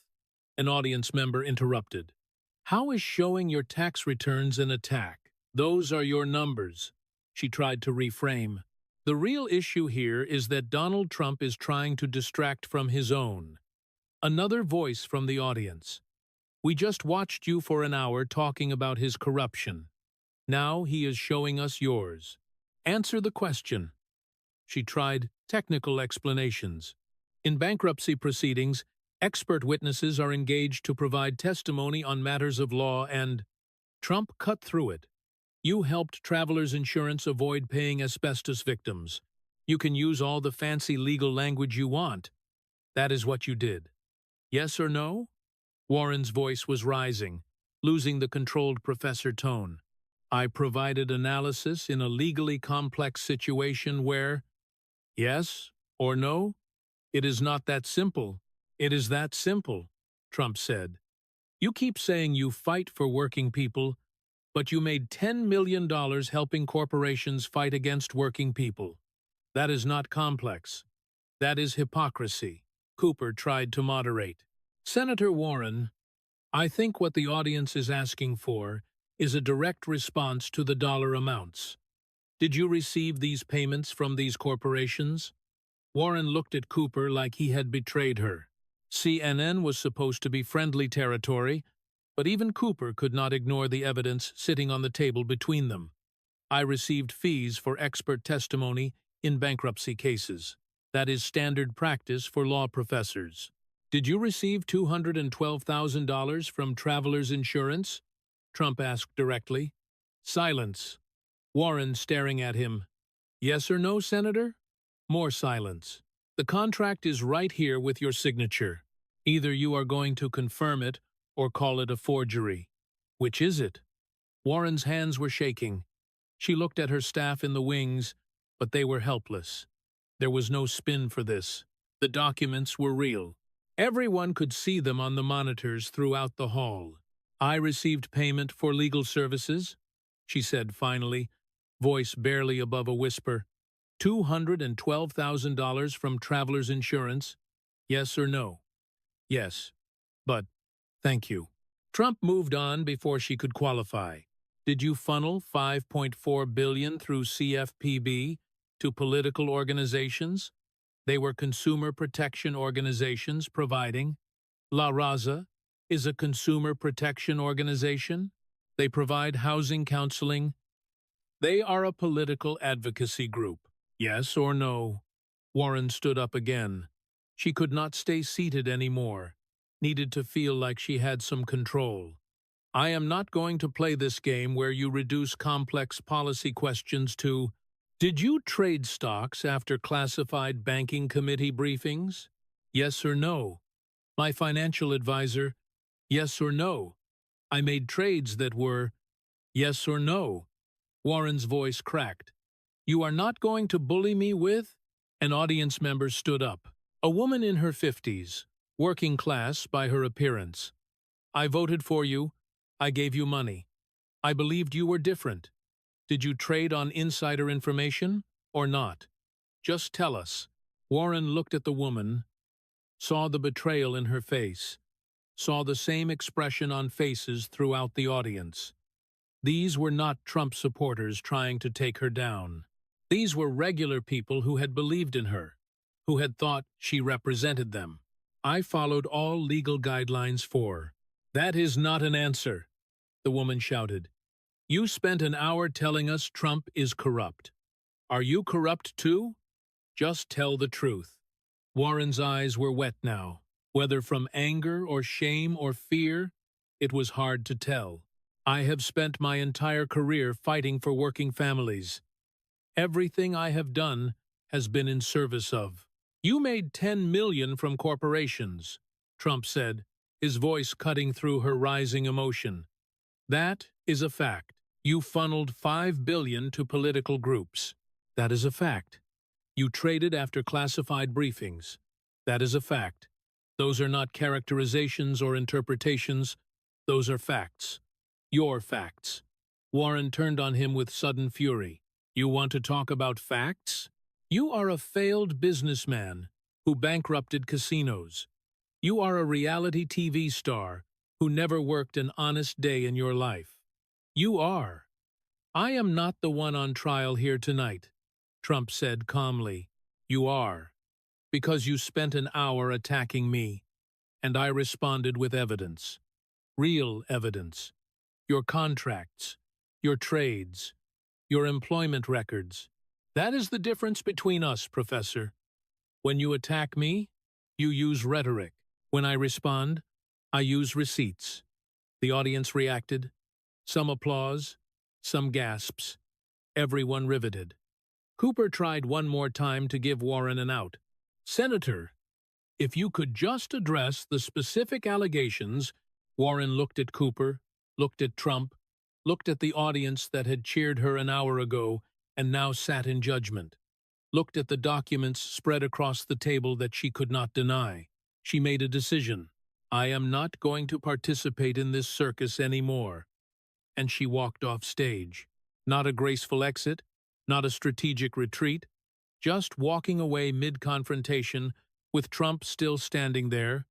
Speaker 1: An audience member interrupted. How is showing your tax returns an attack? Those are your numbers. She tried to reframe. The real issue here is that Donald Trump is trying to distract from his own. Another voice from the audience. We just watched you for an hour talking about his corruption. Now he is showing us yours. Answer the question. She tried technical explanations. In bankruptcy proceedings, expert witnesses are engaged to provide testimony on matters of law and Trump cut through it. You helped Travelers Insurance avoid paying asbestos victims. You can use all the fancy legal language you want. That is what you did. Yes or no? Warren's voice was rising, losing the controlled professor tone. I provided analysis in a legally complex situation where, yes or no? It is not that simple. It is that simple, Trump said. You keep saying you fight for working people, but you made $10 million helping corporations fight against working people. That is not complex. That is hypocrisy. Cooper tried to moderate. Senator Warren, I think what the audience is asking for is a direct response to the dollar amounts. Did you receive these payments from these corporations? Warren looked at Cooper like he had betrayed her. CNN was supposed to be friendly territory, but even Cooper could not ignore the evidence sitting on the table between them. I received fees for expert testimony in bankruptcy cases. That is standard practice for law professors. Did you receive $212,000 from Travelers Insurance? Trump asked directly. Silence. Warren staring at him. Yes or no, Senator? More silence. The contract is right here with your signature. Either you are going to confirm it or call it a forgery. Which is it? Warren's hands were shaking. She looked at her staff in the wings, but they were helpless. There was no spin for this. The documents were real. Everyone could see them on the monitors throughout the hall. I received payment for legal services, she said finally, voice barely above a whisper. $212,000 from Travelers Insurance. Yes or no? Yes. But, thank you. Trump moved on before she could qualify. Did you funnel $5.4 billion through CFPB to political organizations? They were consumer protection organizations providing. La Raza is a consumer protection organization. They provide housing counseling. They are a political advocacy group. Yes or no? Warren stood up again. She could not stay seated anymore. Needed to feel like she had some control. I am not going to play this game where you reduce complex policy questions to, did you trade stocks after classified banking committee briefings? Yes or no? My financial advisor, yes or no? I made trades that were, yes or no? Warren's voice cracked. You are not going to bully me with? An audience member stood up. A woman in her 50s, working class by her appearance. I voted for you. I gave you money. I believed you were different. Did you trade on insider information or not? Just tell us. Warren looked at the woman, saw the betrayal in her face, saw the same expression on faces throughout the audience. These were not Trump supporters trying to take her down. These were regular people who had believed in her, who had thought she represented them. I followed all legal guidelines for. That is not an answer, the woman shouted. You spent an hour telling us Trump is corrupt. Are you corrupt too? Just tell the truth. Warren's eyes were wet now. Whether from anger or shame or fear, it was hard to tell. I have spent my entire career fighting for working families. Everything I have done has been in service of. You made $10 million from corporations, Trump said, his voice cutting through her rising emotion. That is a fact. You funneled $5 billion to political groups. That is a fact. You traded after classified briefings. That is a fact. Those are not characterizations or interpretations. Those are facts. Your facts. Warren turned on him with sudden fury. You want to talk about facts? You are a failed businessman who bankrupted casinos. You are a reality TV star who never worked an honest day in your life. You are. I am not the one on trial here tonight, Trump said calmly. You are. Because you spent an hour attacking me, and I responded with evidence. Real evidence. Your contracts, your trades, your employment records. That is the difference between us, Professor. When you attack me, you use rhetoric. When I respond, I use receipts. The audience reacted. Some applause, Some gasps. Everyone riveted. Cooper tried one more time to give Warren an out. "Senator, if you could just address the specific allegations." Warren looked at Cooper, looked at Trump, looked at the audience that had cheered her an hour ago and now sat in judgment, looked at the documents spread across the table that she could not deny. She made a decision. "I am not going to participate in this circus anymore." And she walked off stage. Not a graceful exit, not a strategic retreat, just walking away mid-confrontation, with Trump still standing there,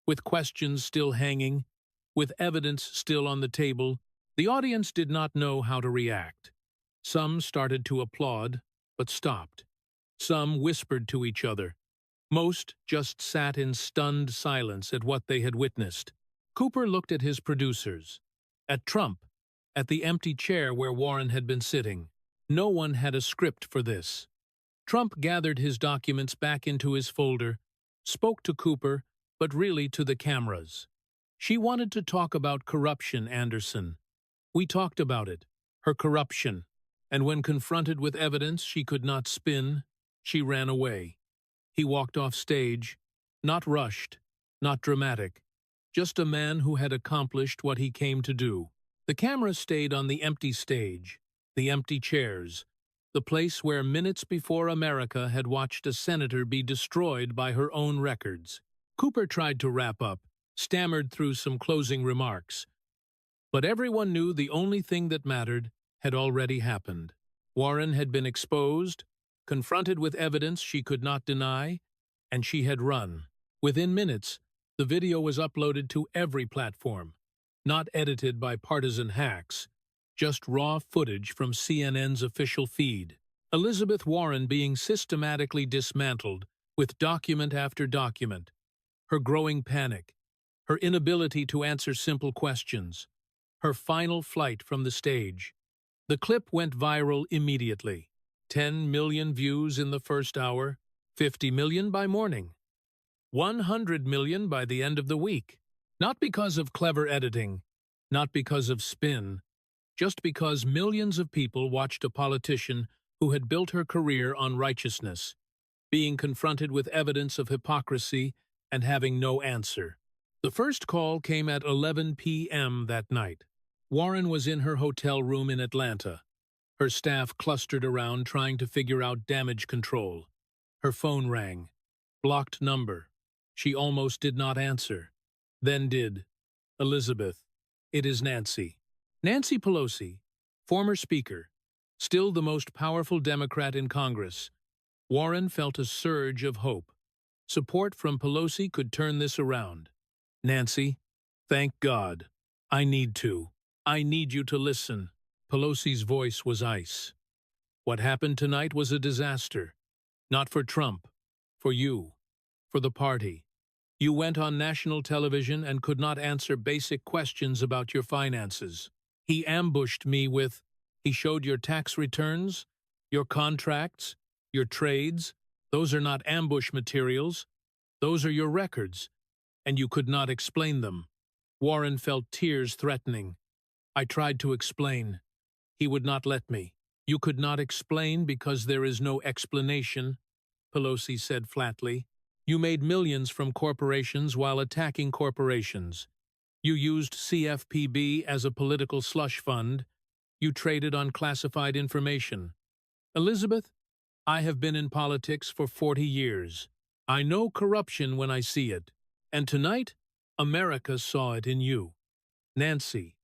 Speaker 1: with questions still hanging, with evidence still on the table. The audience did not know how to react. Some started to applaud, but stopped. Some whispered to each other. Most just sat in stunned silence at what they had witnessed. Cooper looked at his producers, at Trump, at the empty chair where Warren had been sitting. No one had a script for this. Trump gathered his documents back into his folder, spoke to Cooper, but really to the cameras. "She wanted to talk about corruption, Anderson. We talked about it, her corruption, and when confronted with evidence she could not spin, she ran away." He walked off stage, not rushed, not dramatic, just a man who had accomplished what he came to do. The camera stayed on the empty stage, the empty chairs, the place where minutes before America had watched a senator be destroyed by her own records. Cooper tried to wrap up, stammered through some closing remarks. But everyone knew the only thing that mattered had already happened. Warren had been exposed, confronted with evidence she could not deny, and she had run. Within minutes, the video was uploaded to every platform, not edited by partisan hacks, just raw footage from CNN's official feed. Elizabeth Warren being systematically dismantled with document after document, her growing panic, her inability to answer simple questions, her final flight from the stage. The clip went viral immediately. 10 million views in the first hour, 50 million by morning, 100 million by the end of the week. Not because of clever editing, not because of spin, just because millions of people watched a politician who had built her career on righteousness, being confronted with evidence of hypocrisy and having no answer. The first call came at 11 p.m. that night. Warren was in her hotel room in Atlanta. Her staff clustered around trying to figure out damage control. Her phone rang. Blocked number. She almost did not answer. Then did. "Elizabeth, it is Nancy." Nancy Pelosi, former Speaker, still the most powerful Democrat in Congress. Warren felt a surge of hope. Support from Pelosi could turn this around. "Nancy, thank God. I need you to listen." Pelosi's voice was ice. "What happened tonight was a disaster. Not for Trump, for you, for the party. You went on national television and could not answer basic questions about your finances. He ambushed me with, he showed your tax returns, your contracts, your trades. Those are not ambush materials. Those are your records. And you could not explain them." Warren felt tears threatening. "I tried to explain. He would not let me." "You could not explain because there is no explanation," Pelosi said flatly. "You made millions from corporations while attacking corporations. You used CFPB as a political slush fund. You traded on classified information. Elizabeth, I have been in politics for 40 years. I know corruption when I see it. And tonight, America saw it in you. Nancy,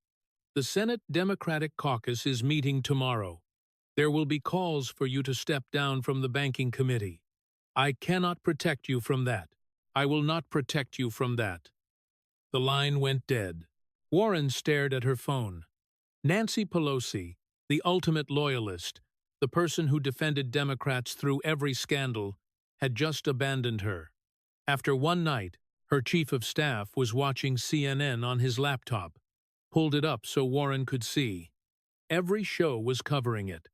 Speaker 1: the Senate Democratic Caucus is meeting tomorrow. There will be calls for you to step down from the banking committee. I cannot protect you from that. I will not protect you from that." The line went dead. Warren stared at her phone. Nancy Pelosi, the ultimate loyalist, the person who defended Democrats through every scandal, had just abandoned her. After one night, her chief of staff was watching CNN on his laptop, pulled it up so Warren could see. Every show was covering it.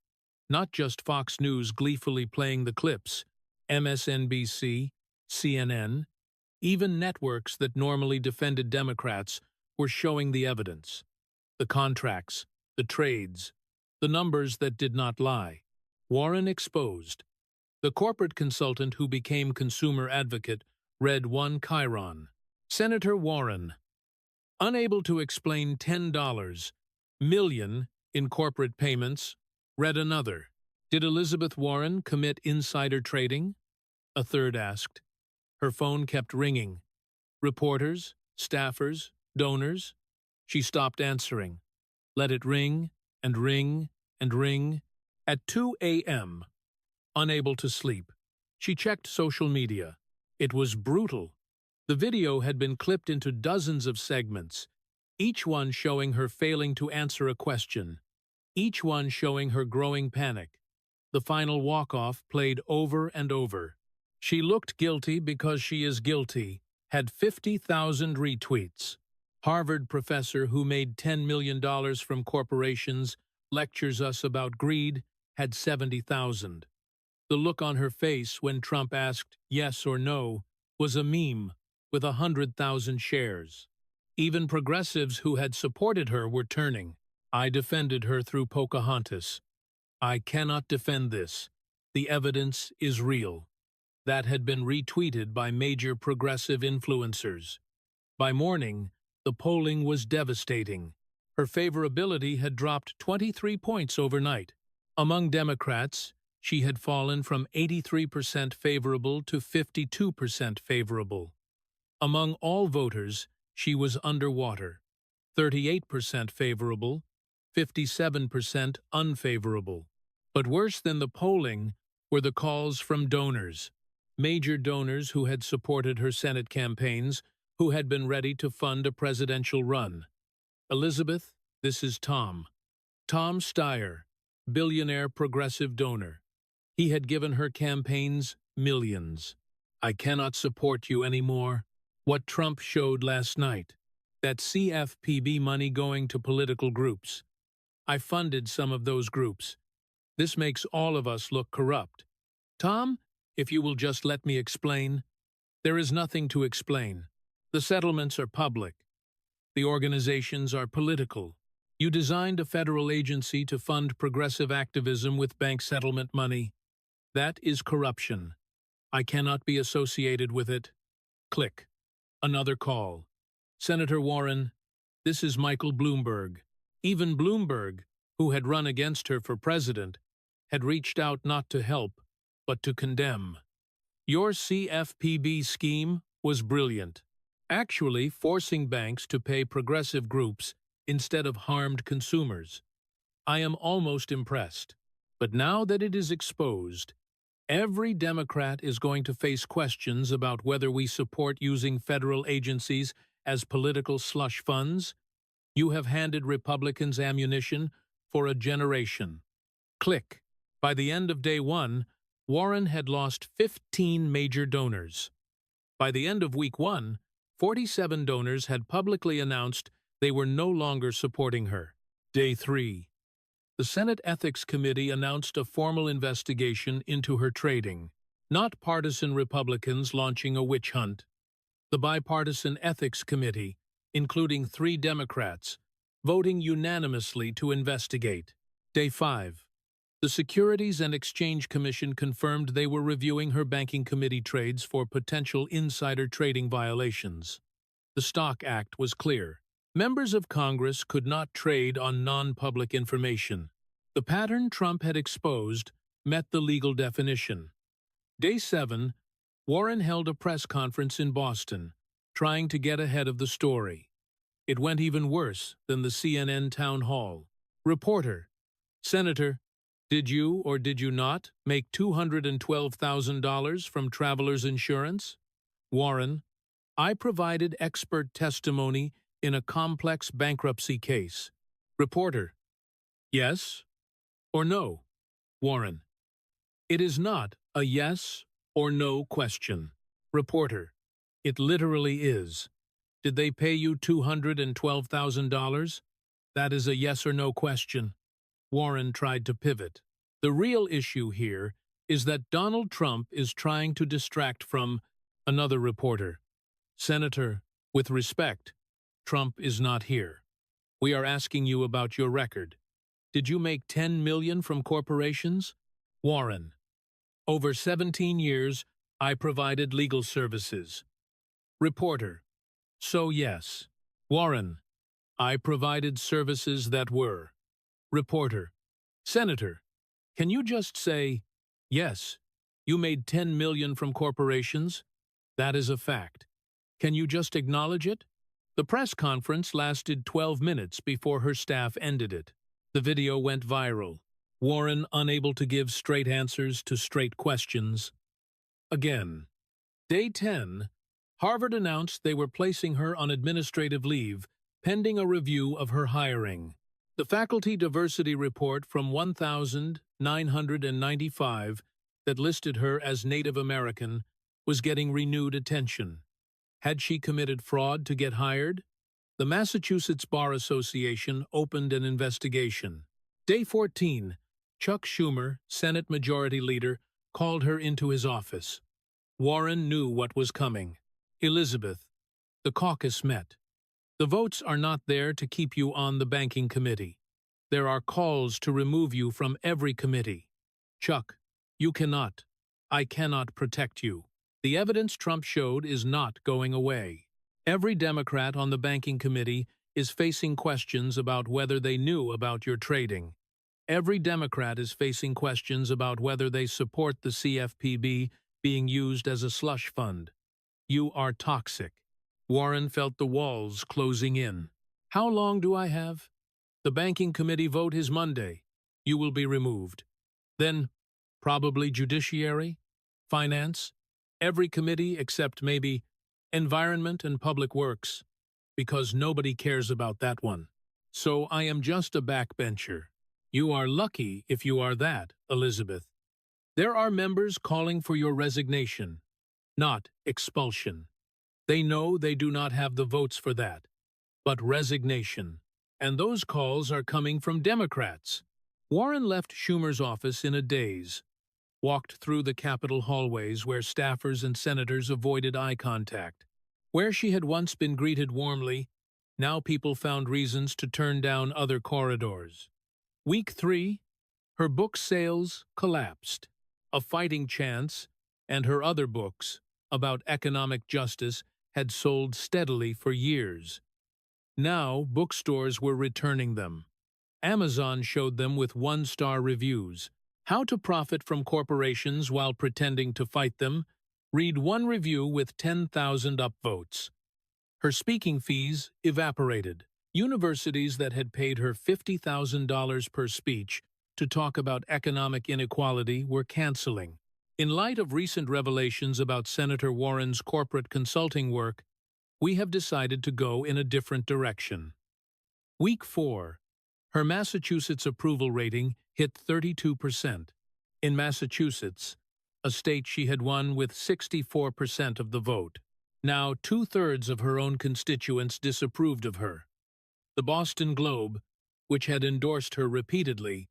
Speaker 1: Not just Fox News gleefully playing the clips, MSNBC, CNN, even networks that normally defended Democrats were showing the evidence. The contracts, the trades, The numbers that did not lie. Warren exposed. The corporate consultant who became consumer advocate read one chyron. Senator Warren, unable to explain $10 million in corporate payments, read another. Did Elizabeth Warren commit insider trading? A third asked. Her phone kept ringing. Reporters, staffers, donors. She stopped answering. Let it ring and ring and ring. At 2 a.m., unable to sleep, she checked social media. It was brutal. The video had been clipped into dozens of segments, each one showing her failing to answer a question, each one showing her growing panic. The final walk-off played over and over. She looked guilty because she is guilty, had 50,000 retweets. Harvard professor who made $10 million from corporations lectures us about greed had 70,000. The look on her face when Trump asked yes or no was a meme with 100,000 shares. Even progressives who had supported her were turning. I defended her through Pocahontas. I cannot defend this. The evidence is real. That had been retweeted by major progressive influencers. By morning, the polling was devastating. Her favorability had dropped 23 points overnight. Among Democrats, she had fallen from 83% favorable to 52% favorable. Among all voters, she was underwater, 38% favorable, 57% unfavorable. But worse than the polling were the calls from donors, major donors who had supported her Senate campaigns, who had been ready to fund a presidential run. Elizabeth, this is Tom. Tom Steyer, billionaire progressive donor. He had given her campaigns millions. I cannot support you anymore. What Trump showed last night, that CFPB money going to political groups. I funded some of those groups. This makes all of us look corrupt. Tom, if you will just let me explain. There is nothing to explain. The settlements are public. The organizations are political. You designed a federal agency to fund progressive activism with bank settlement money. That is corruption. I cannot be associated with it. Click. Another call. Senator Warren, this is Michael Bloomberg. Even Bloomberg, who had run against her for president, had reached out not to help, but to condemn. Your CFPB scheme was brilliant, actually forcing banks to pay progressive groups instead of harmed consumers. I am almost impressed. But now that it is exposed, every Democrat is going to face questions about whether we support using federal agencies as political slush funds. You have handed Republicans ammunition for a generation. Click. By the end of day one, Warren had lost 15 major donors. By the end of week one, 47 donors had publicly announced they were no longer supporting her. Day 3. The Senate Ethics Committee announced a formal investigation into her trading, not partisan Republicans launching a witch hunt. The Bipartisan Ethics Committee, including 3 Democrats, voting unanimously to investigate. Day 5. The Securities and Exchange Commission confirmed they were reviewing her banking committee trades for potential insider trading violations. The Stock Act was clear. Members of Congress could not trade on non-public information. The pattern Trump had exposed met the legal definition. Day 7, Warren held a press conference in Boston, trying to get ahead of the story. It went even worse than the CNN town hall. Reporter, Senator, did you or did you not make $212,000 from travelers' insurance? Warren, I provided expert testimony in a complex bankruptcy case. Reporter, yes or no? Warren, it is not a yes or no question. Reporter, it literally is. Did they pay you $212,000? That is a yes or no question. Warren tried to pivot. The real issue here is that Donald Trump is trying to distract from another reporter. Senator, with respect, Trump is not here. We are asking you about your record. Did you make $10 million from corporations? Warren. Over 17 years, I provided legal services. Reporter. So yes. Warren. I provided services that were. Reporter. Senator. Can you just say, yes, you made $10 million from corporations? That is a fact. Can you just acknowledge it? The press conference lasted 12 minutes before her staff ended it. The video went viral. Warren unable to give straight answers to straight questions. Again. Day 10. Harvard announced they were placing her on administrative leave, pending a review of her hiring. The faculty diversity report from 1,995 that listed her as Native American was getting renewed attention. Had she committed fraud to get hired? The Massachusetts Bar Association opened an investigation. Day 14. Chuck Schumer, Senate Majority Leader, called her into his office. Warren knew what was coming. Elizabeth. The caucus met. The votes are not there to keep you on the banking committee. There are calls to remove you from every committee. Chuck, you cannot. I cannot protect you. The evidence Trump showed is not going away. Every Democrat on the banking committee is facing questions about whether they knew about your trading. Every Democrat is facing questions about whether they support the CFPB being used as a slush fund. You are toxic. Warren felt the walls closing in. How long do I have? The banking committee vote is Monday. You will be removed. Then, probably judiciary, finance, every committee except maybe environment and public works, because nobody cares about that one. So I am just a backbencher. You are lucky if you are that, Elizabeth. There are members calling for your resignation, not expulsion. They know they do not have the votes for that, but resignation. And those calls are coming from Democrats. Warren left Schumer's office in a daze, walked through the Capitol hallways where staffers and senators avoided eye contact. Where she had once been greeted warmly, now people found reasons to turn down other corridors. Week 3, her book sales collapsed. A Fighting Chance and her other books about economic justice had sold steadily for years. Now bookstores were returning them. Amazon showed them with 1-star reviews. How to profit from corporations while pretending to fight them? Read one review with 10,000 upvotes. Her speaking fees evaporated. Universities that had paid her $50,000 per speech to talk about economic inequality were canceling. In light of recent revelations about Senator Warren's corporate consulting work, we have decided to go in a different direction. Week 4. Her Massachusetts approval rating hit 32%. In Massachusetts, a state she had won with 64% of the vote. Now 2/3 of her own constituents disapproved of her. The Boston Globe, which had endorsed her repeatedly,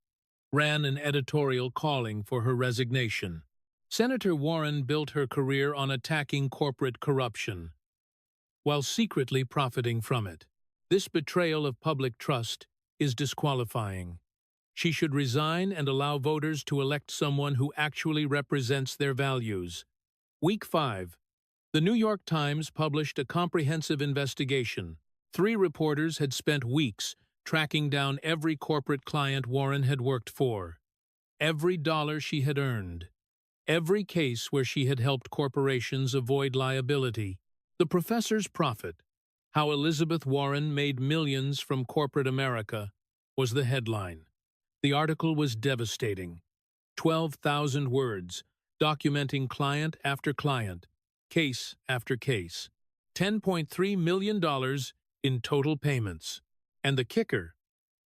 Speaker 1: ran an editorial calling for her resignation. Senator Warren built her career on attacking corporate corruption, while secretly profiting from it. This betrayal of public trust is disqualifying. She should resign and allow voters to elect someone who actually represents their values. Week 5. The New York Times published a comprehensive investigation. 3 reporters had spent weeks tracking down every corporate client Warren had worked for, every dollar she had earned, every case where she had helped corporations avoid liability. The Professor's Profit, How Elizabeth Warren Made Millions from Corporate America, was the headline. The article was devastating. 12,000 words, documenting client after client, case after case. $10.3 million in total payments. And the kicker,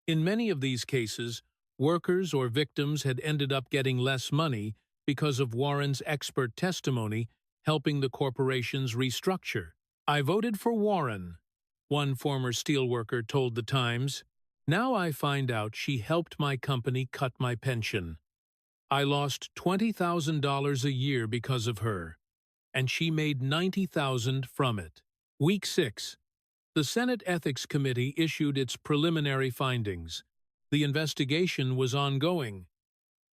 Speaker 1: in many of these cases, workers or victims had ended up getting less money because of Warren's expert testimony helping the corporations restructure. I voted for Warren, one former steelworker told the Times. Now I find out she helped my company cut my pension. I lost $20,000 a year because of her, and she made $90,000 from it. Week 6. The Senate Ethics Committee issued its preliminary findings. The investigation was ongoing,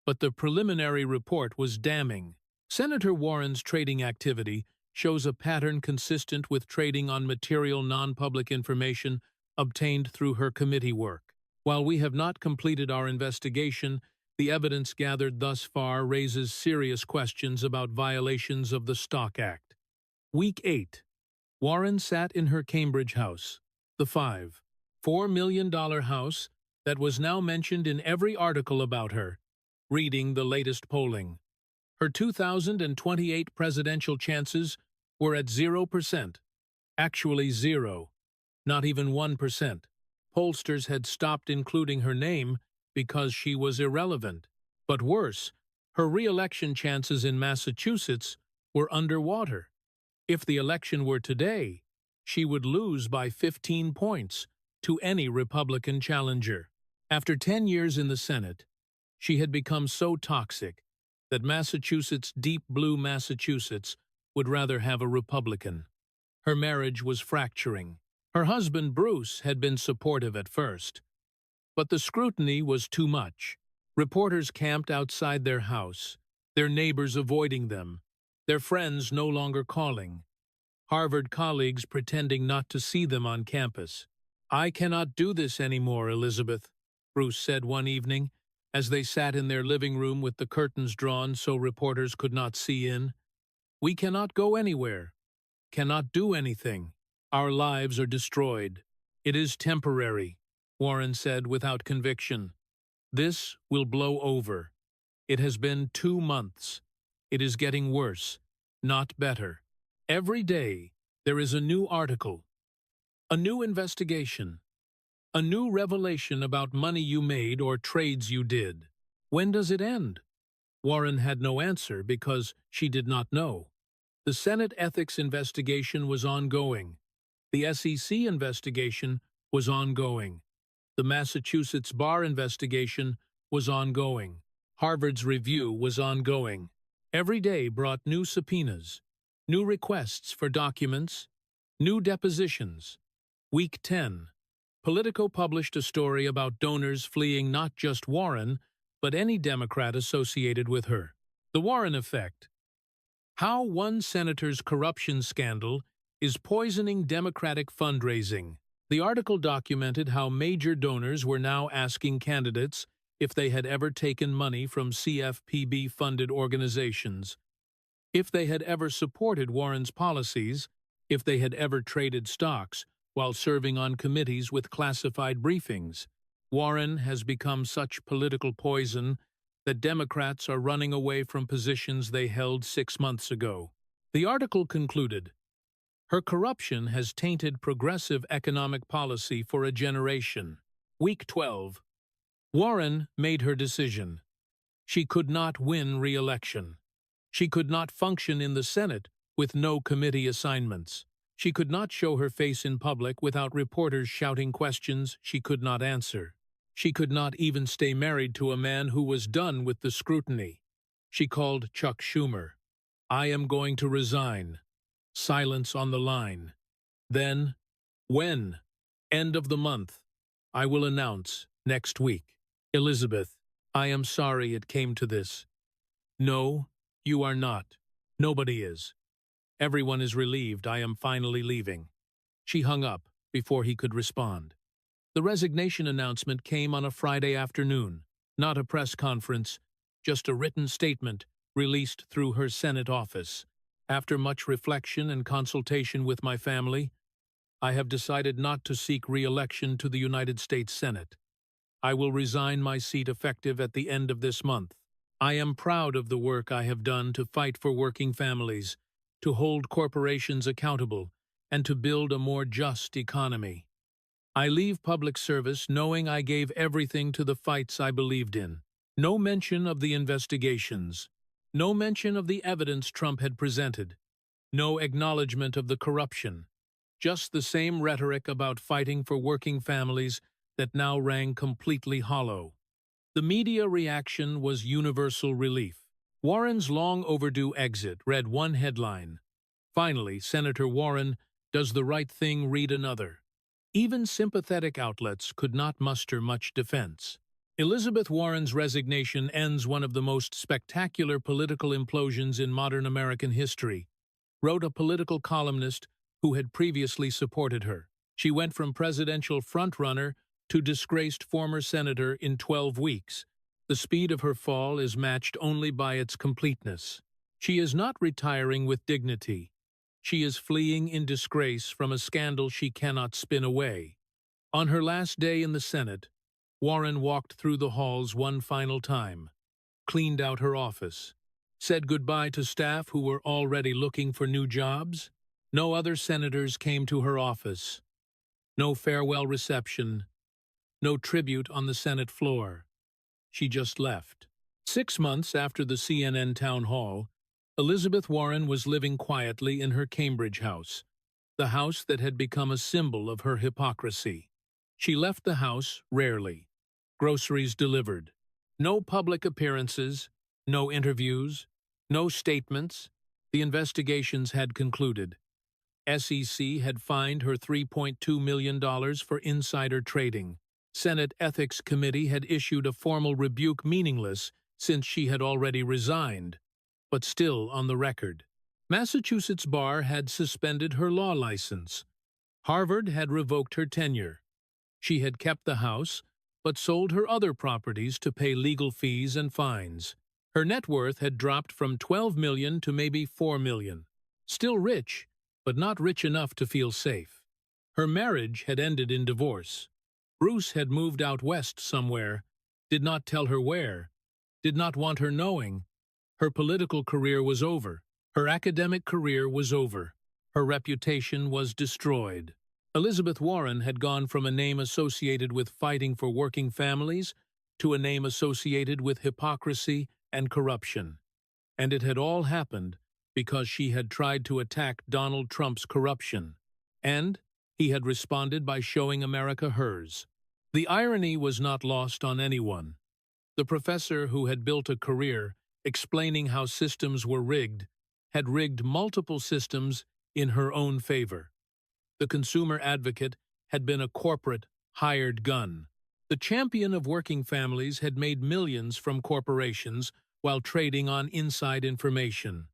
Speaker 1: but the preliminary report was damning. Senator Warren's trading activity shows a pattern consistent with trading on material non-public information obtained through her committee work. While we have not completed our investigation, the evidence gathered thus far raises serious questions about violations of the Stock Act. Week 8. Warren sat in her Cambridge house, the $4 million house that was now mentioned in every article about her, reading the latest polling. Her 2028 presidential chances were at 0%, actually zero, not even 1%. Pollsters had stopped including her name because she was irrelevant. But worse, her re-election chances in Massachusetts were underwater. If the election were today, she would lose by 15 points to any Republican challenger. After 10 years in the Senate, she had become so toxic that Massachusetts, deep blue Massachusetts, would rather have a Republican. Her marriage was fracturing. Her husband, Bruce, had been supportive at first, but the scrutiny was too much. Reporters camped outside their house, their neighbors avoiding them, their friends no longer calling, Harvard colleagues pretending not to see them on campus. "I cannot do this anymore, Elizabeth," Bruce said one evening, as they sat in their living room with the curtains drawn so reporters could not see in. "We cannot go anywhere, cannot do anything. Our lives are destroyed." "It is temporary," Warren said without conviction. "This will blow over. It has been 2 months. It is getting worse, not better. Every day there is a new article, a new investigation, a new revelation about money you made or trades you did. When does it end?" Warren had no answer because she did not know. The Senate ethics investigation was ongoing. The SEC investigation was ongoing. The Massachusetts bar investigation was ongoing. Harvard's review was ongoing. Every day brought new subpoenas, new requests for documents, new depositions. Week 10. Politico published a story about donors fleeing not just Warren, but any Democrat associated with her. The Warren Effect. How one senator's corruption scandal is poisoning Democratic fundraising. The article documented how major donors were now asking candidates if they had ever taken money from CFPB-funded organizations, if they had ever supported Warren's policies, if they had ever traded stocks while serving on committees with classified briefings. Warren has become such political poison that Democrats are running away from positions they held 6 months ago. The article concluded, "Her corruption has tainted progressive economic policy for a generation." Week 12. Warren made her decision. She could not win re-election. She could not function in the Senate with no committee assignments. She could not show her face in public without reporters shouting questions she could not answer. She could not even stay married to a man who was done with the scrutiny. She called Chuck Schumer. "I am going to resign." Silence on the line. Then, when? End of the month. "I will announce next week." "Elizabeth, I am sorry it came to this." "No, you are not. Nobody is. Everyone is relieved I am finally leaving." She hung up before he could respond. The resignation announcement came on a Friday afternoon, not a press conference, just a written statement released through her Senate office. "After much reflection and consultation with my family, I have decided not to seek re-election to the United States Senate. I will resign my seat effective at the end of this month. I am proud of the work I have done to fight for working families, to hold corporations accountable, and to build a more just economy. I leave public service knowing I gave everything to the fights I believed in." No mention of the investigations. No mention of the evidence Trump had presented. No acknowledgement of the corruption. Just the same rhetoric about fighting for working families that now rang completely hollow. The media reaction was universal relief. Warren's long-overdue exit read one headline. "Finally, Senator Warren does the right thing," read another. Even sympathetic outlets could not muster much defense. Elizabeth Warren's resignation ends one of the most spectacular political implosions in modern American history, wrote a political columnist who had previously supported her. She went from presidential frontrunner to disgraced former senator in 12 weeks. The speed of her fall is matched only by its completeness. She is not retiring with dignity. She is fleeing in disgrace from a scandal she cannot spin away. On her last day in the Senate, Warren walked through the halls one final time, cleaned out her office, said goodbye to staff who were already looking for new jobs. No other senators came to her office. No farewell reception, no tribute on the Senate floor. She just left. 6 months after the CNN town hall, Elizabeth Warren was living quietly in her Cambridge house, the house that had become a symbol of her hypocrisy. She left the house rarely. Groceries delivered. No public appearances, no interviews, no statements. The investigations had concluded. SEC had fined her $3.2 million for insider trading. Senate Ethics Committee had issued a formal rebuke meaningless since she had already resigned, but still on the record. Massachusetts Bar had suspended her law license. Harvard had revoked her tenure. She had kept the house, but sold her other properties to pay legal fees and fines. Her net worth had dropped from $12 million to maybe $4 million. Still rich, but not rich enough to feel safe. Her marriage had ended in divorce. Bruce had moved out west somewhere, did not tell her where, did not want her knowing. Her political career was over. Her academic career was over. Her reputation was destroyed. Elizabeth Warren had gone from a name associated with fighting for working families to a name associated with hypocrisy and corruption. And it had all happened because she had tried to attack Donald Trump's corruption, and he had responded by showing America hers. The irony was not lost on anyone. The professor who had built a career explaining how systems were rigged had rigged multiple systems in her own favor. The consumer advocate had been a corporate, hired gun. The champion of working families had made millions from corporations while trading on inside information.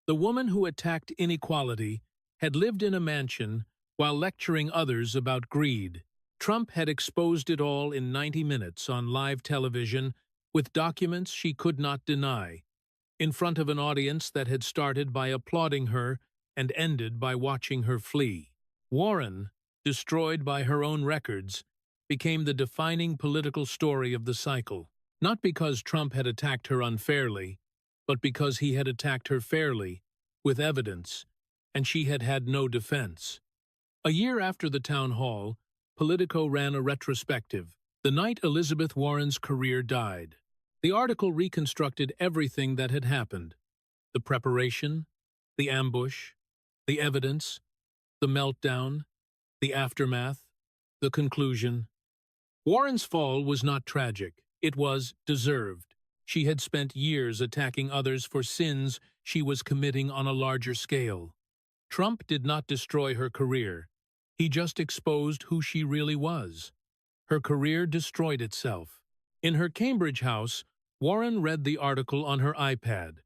Speaker 1: The woman who attacked inequality had lived in a mansion while lecturing others about greed. Trump had exposed it all in 90 minutes on live television with documents she could not deny, in front of an audience that had started by applauding her and ended by watching her flee. Warren, destroyed by her own records, became the defining political story of the cycle, not because Trump had attacked her unfairly, but because he had attacked her fairly, with evidence, and she had had no defense. A year after the town hall, Politico ran a retrospective, the night Elizabeth Warren's career died. The article reconstructed everything that had happened: the preparation, the ambush, the evidence, the meltdown, the aftermath, the conclusion. Warren's fall was not tragic. It was deserved. She had spent years attacking others for sins she was committing on a larger scale. Trump did not destroy her career. He just exposed who she really was. Her career destroyed itself. In her Cambridge house, Warren read the article on her iPad,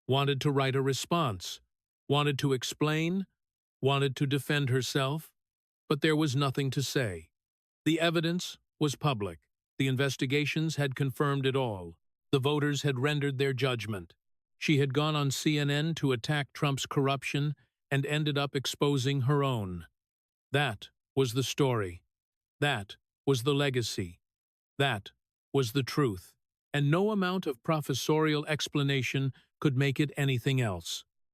Speaker 1: wanted to write a response, wanted to explain, wanted to defend herself, but there was nothing to say. The evidence was public. The investigations had confirmed it all. The voters had rendered their judgment. She had gone on CNN to attack Trump's corruption and ended up exposing her own. That was the story. That was the legacy. That was the truth. And no amount of professorial explanation could make it anything else.